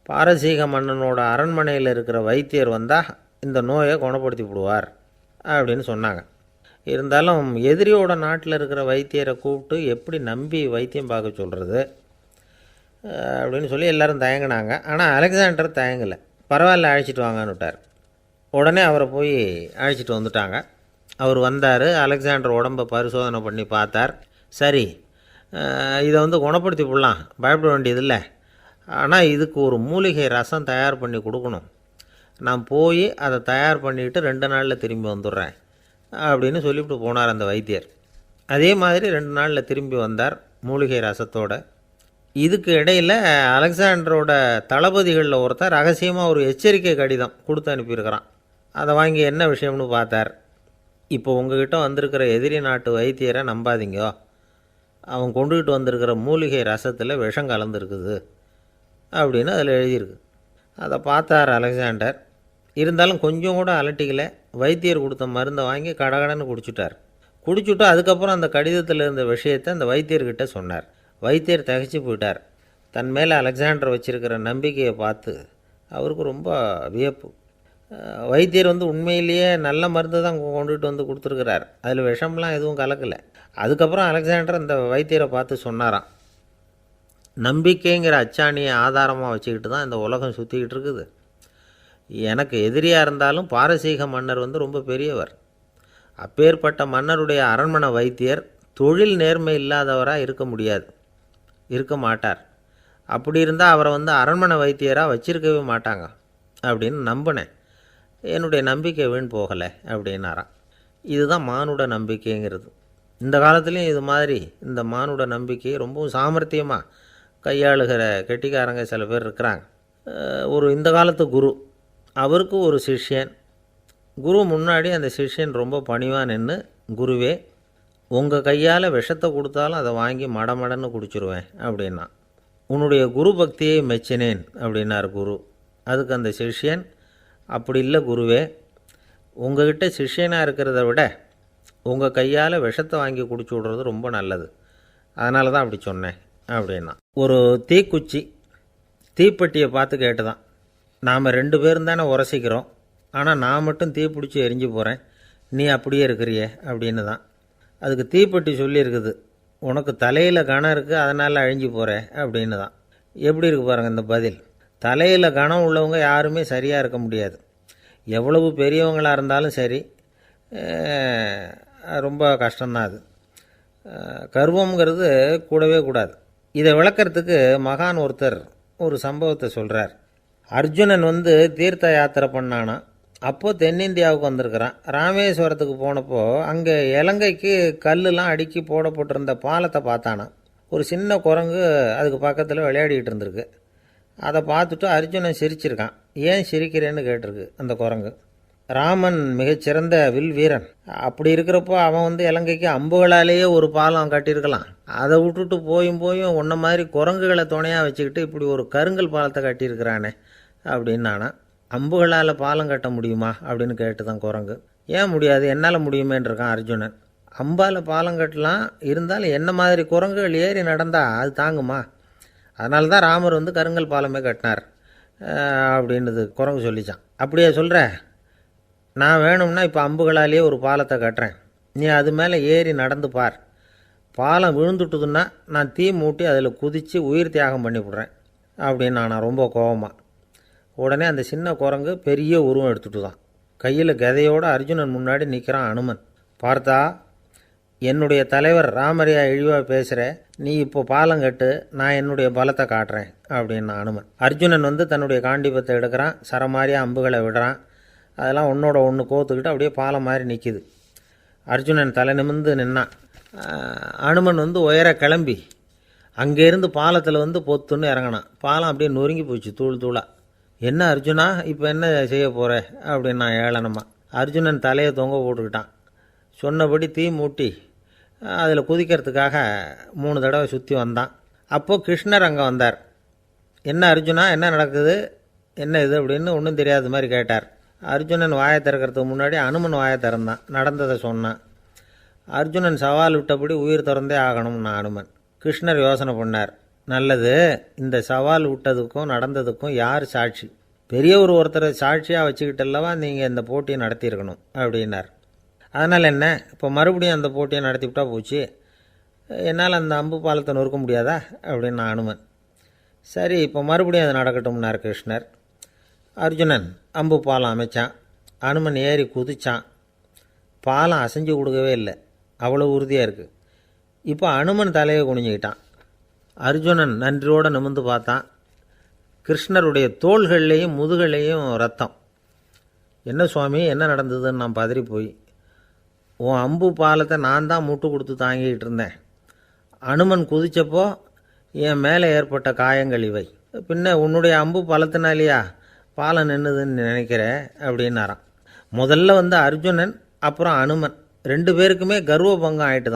பாரசீக மன்னனோட அரண்மனையில் இருக்கிற வைத்தியர் வந்தால் இந்த நோயை குணப்படுத்தி விடுவார் அப்படின்னு சொன்னாங்க. இருந்தாலும் எதிரியோட நாட்டில் இருக்கிற வைத்தியரை கூப்பிட்டு எப்படி நம்பி வைத்தியம் பார்க்க சொல்கிறது அப்படின்னு சொல்லி எல்லோரும் தயங்கினாங்க. ஆனால் அலெக்சாண்டர் தயங்கலை. பரவாயில்ல, அழைச்சிட்டு வாங்கன்னு விட்டார். உடனே அவரை போய் அழைச்சிட்டு வந்துட்டாங்க. அவர் வந்தார். அலெக்சாண்டர் உடம்பை பரிசோதனை பண்ணி பார்த்தார். சரி, இதை குணப்படுத்தி விடலாம், பயப்பட வேண்டியதில்லை. ஆனால் இதுக்கு ஒரு மூலிகை ரசம் தயார் பண்ணி கொடுக்கணும். நான் போய் அதை தயார் பண்ணிவிட்டு 2 நாளில் திரும்பி வந்துடுறேன் அப்படின்னு சொல்லிவிட்டு போனார் அந்த வைத்தியர். அதே மாதிரி 2 நாளில் திரும்பி வந்தார் மூலிகை ரசத்தோட. இதுக்கு இடையில் அலெக்சாண்டரோட தளபதிகளில் ஒருத்தர் ரகசியமாக ஒரு எச்சரிக்கை கடிதம் கொடுத்து அனுப்பியிருக்கிறான். அதை வாங்கி என்ன விஷயம்னு பார்த்தார். இப்போ உங்ககிட்ட வந்திருக்கிற எதிரி நாட்டு வைத்தியரை நம்பாதீங்கோ, அவன் கொண்டுகிட்டு வந்திருக்கிற மூலிகை ரசத்தில் விஷம் கலந்துருக்குது அப்படின்னு அதில் எழுதியிருக்கு. அதை பார்த்தார் அலெக்சாண்டர். இருந்தாலும் கொஞ்சம் கூட அலட்டிக்கலை. வைத்தியர் கொடுத்த மருந்தை வாங்கி கடகடன்னு குடிச்சுட்டு அதுக்கப்புறம் அந்த கடிதத்தில் இருந்த விஷயத்தை அந்த வைத்தியர்கிட்ட சொன்னார். வைத்தியர் திகைச்சு போயிட்டார். தன் மேலே அலெக்சாண்டர் வச்சுருக்கிற நம்பிக்கையை பார்த்து அவருக்கு ரொம்ப வியப்பு. வைத்தியர் உண்மையிலேயே நல்ல மருந்து தான் கொண்டுகிட்டு கொடுத்துருக்கிறார், அதில் விஷம்லாம் எதுவும் கலக்கலை. அதுக்கப்புறம் அலெக்சாண்டர் அந்த வைத்தியரை பார்த்து சொன்னாராம், நம்பிக்கைங்கிற அச்சாணியை ஆதாரமாக வச்சுக்கிட்டு தான் இந்த உலகம் சுற்றிக்கிட்டு இருக்குது. எனக்கு எதிரியாக இருந்தாலும் பாரசீக மன்னர் ரொம்ப பெரியவர். அப்பேற்பட்ட மன்னருடைய அரண்மனை வைத்தியர் தொழில் நேர்மை இல்லாதவராக இருக்க மாட்டார். அப்படி இருந்தால் அவரை அரண்மனை வைத்தியராக வச்சிருக்கவே மாட்டாங்க அப்படின்னு நம்பினேன். என்னுடைய நம்பிக்கை வீண் போகலை அப்படின்னாராம். இதுதான் மானுட நம்பிக்கைங்கிறது. இந்த காலத்துலேயும் இது மாதிரி இந்த மானுட நம்பிக்கையை ரொம்பவும் சாமர்த்தியமாக கையாளுகிற கெட்டிக்காரங்க சில பேர் இருக்கிறாங்க. ஒரு இந்த காலத்து குரு, அவருக்கு ஒரு சிஷ்யன். குரு முன்னாடி அந்த சிஷ்யன் ரொம்ப பணிவாக நின்று, குருவே, உங்கள் கையால் விஷத்தை கொடுத்தாலும் அதை வாங்கி மடமடன்னு குடிச்சிருவேன் அப்படின்னா. உன்னுடைய குரு பக்தியை மெச்சினேன் அப்படின்னார் குரு. அதுக்கு அந்த சிஷ்யன், அப்படி இல்லை குருவே, உங்கள்கிட்ட சிஷ்யனாக இருக்கிறத விட உங்கள் கையால் விஷத்தை வாங்கி குடிச்சு விட்றது ரொம்ப நல்லது, அதனால தான் அப்படி சொன்னேன் அப்படின்னா. ஒரு தீப்பெட்டியை பார்த்து கேட்டுதான், நாம் 2 பேரும் தானே உரசிக்கிறோம், ஆனால் நான் மட்டும் தீப்பிடிச்சி எரிஞ்சு போகிறேன், நீ அப்படியே இருக்கிறியே அப்படின்னு தான். அதுக்கு தீப்பெட்டி சொல்லியிருக்குது, உனக்கு தலையில் கணம் இருக்குது அதனால் அழிஞ்சு போகிறேன் அப்படின்னு தான். எப்படி இருக்குது பாருங்கள் இந்த பதில். தலையில் கணம் உள்ளவங்க யாருமே சரியாக இருக்க முடியாது. எவ்வளவு பெரியவங்களாக இருந்தாலும் சரி, ரொம்ப கஷ்டம்தான் அது. கர்வம்ங்கிறது கூடவே கூடாது. இதை விளக்கறதுக்கு மகான் ஒருத்தர் ஒரு சம்பவத்தை சொல்கிறார். அர்ஜுனன் தீர்த்த யாத்திரை பண்ணானா. அப்போது தென்னிந்தியாவுக்கு வந்திருக்கிறான். ராமேஸ்வரத்துக்கு போனப்போ அங்கே இலங்கைக்கு கல்லுலாம் அடுக்கி போடப்பட்டிருந்த பாலத்தை பார்த்தானா. ஒரு சின்ன குரங்கு அதுக்கு பக்கத்தில் விளையாடிக்கிட்டு இருந்திருக்கு. அதை பார்த்துட்டு அர்ஜுனன் சிரிச்சிருக்கான். ஏன் சிரிக்கிறேன்னு கேட்டிருக்கு அந்த குரங்கு. ராமன் மிகச்சிறந்த வில் வீரன். அப்படி இருக்கிறப்போ அவன் இலங்கைக்கு அம்புகளாலேயே ஒரு பாலம் கட்டியிருக்கலாம். அதை விட்டுட்டு போயும் உன்ன மாதிரி குரங்குகளை துணையாக வச்சுக்கிட்டு இப்படி ஒரு கருங்கல் பாலத்தை கட்டியிருக்கிறானே அப்படின்னு நானா. அம்புகளால் பாலம் கட்ட முடியுமா அப்படின்னு கேட்டுதான் குரங்கு. ஏன் முடியாது, என்னால் முடியுமேன்னு இருக்கான் அர்ஜுனன். அம்பால் பாலம் கட்டலாம், இருந்தாலும் என்ன மாதிரி குரங்குகள் ஏறி நடந்தா அது தாங்குமா? அதனால தான் ராமர் கருங்கல் பாலமே கட்டினார் அப்படின்னுது குரங்கு சொல்லிச்சான். அப்படியே சொல்கிற, நான் வேணும்னா இப்போ அம்புகளாலேயே ஒரு பாலத்தை கட்டுறேன், நீ அது மேலே ஏறி நடந்து பார். பாலம் விழுந்துட்டுதுன்னா நான் தீ மூட்டி அதில் குதித்து உயிர் தியாகம் பண்ணிவிடுறேன் அப்படின்னு நான் ரொம்ப கோபமாக. உடனே அந்த சின்ன குரங்கு பெரிய உருவம் எடுத்துட்டு தான் கையில் கதையோடு அர்ஜுனன் முன்னாடி நிற்கிறான் அனுமன். பார்த்தா, என்னுடைய தலைவர் ராமரையா இழிவாக பேசுகிற, நீ இப்போ பாலம் கட்டு, நான் என்னுடைய பலத்தை காட்டுறேன் அப்படின்னு அனுமன். அர்ஜுனன் தன்னுடைய காண்டிபத்தை எடுக்கிறான், சரமாரியாக அம்புகளை விடுறான். அதெல்லாம் ஒன்றோட ஒன்று கோத்துக்கிட்டு அப்படியே பாலம் மாதிரி நிற்கிது. அர்ஜுனன் தலை நிமிர்ந்து நின்னான். அனுமன் உயர கிளம்பி அங்கேருந்து பாலத்தில் பொத்துன்னு இறங்கினான். பாலம் அப்படியே நொறுங்கி போச்சு தூள் தூளாக. என்ன அர்ஜுனா, இப்போ என்ன செய்ய போகிற அப்படின்னு நான் ஏளனமா. அர்ஜுனன் தலையை தொங்க போட்டுக்கிட்டான். சொன்னபடி தீ மூட்டி அதில் குதிக்கிறதுக்காக 3 தடவை சுற்றி வந்தான். அப்போது கிருஷ்ணர் அங்கே வந்தார். என்ன அர்ஜுனா, என்ன நடக்குது, என்ன இது அப்படின்னு ஒன்றும் தெரியாத மாதிரி கேட்டார். அர்ஜுனன் வாயை திறக்கிறதுக்கு முன்னாடி அனுமன் வாயை திறந்தான், நடந்ததை சொன்னான். அர்ஜுனன் சவால் விட்டபடி உயிர் திறந்தே ஆகணும்னு அனுமன். கிருஷ்ணர் யோசனை பண்ணார். நல்லது, இந்த சவால் விட்டதுக்கும் நடந்ததுக்கும் யார் சாட்சி? பெரியவர் ஒருத்தரை சாட்சியாக வச்சுக்கிட்டல்லவா நீங்கள் இந்த போட்டியை நடத்தியிருக்கணும் அப்படின்னார். அதனால் என்ன, இப்போ மறுபடியும் அந்த போட்டியை நடத்திவிட்டா போச்சு, என்னால் அந்த அம்பு பாலத்தை நொறுக்க முடியாதா அப்படின்னு அனுமன். சரி, இப்போ மறுபடியும் அது நடக்கட்டும்னார் கிருஷ்ணர். அர்ஜுனன் அம்பு பாலம் அமைச்சான். அனுமன் ஏறி குதிச்சான். பாலம் அசைஞ்சு கொடுக்கவே இல்லை, அவ்வளோ உறுதியாக இருக்குது. இப்போ அனுமன் தலையை குனிஞ்சிக்கிட்டான். அர்ஜுனன் நன்றியோடு நிமிர்ந்து பார்த்தான். கிருஷ்ணருடைய தோள்கள்லேயும் முதுகள்லேயும் ரத்தம். என்ன சுவாமி, என்ன நடந்ததுன்னு நான் பதறி போய், உன் அம்பு பாலத்தை நான் தான் முட்டு கொடுத்து தாங்கிக்கிட்டு இருந்தேன். அனுமன் குதித்தப்போ என் மேலே ஏற்பட்ட காயங்கள் இவை. பின்ன உன்னுடைய அம்பு பலத்தினாலேயா பாலம் நின்றுதுன்னு நினைக்கிறேன் அப்படின்னாராம். முதல்ல அர்ஜுனன், அப்புறம் அனுமன் 2 பேருக்குமே கர்வ பங்கம் ஆயிட்டு தான்.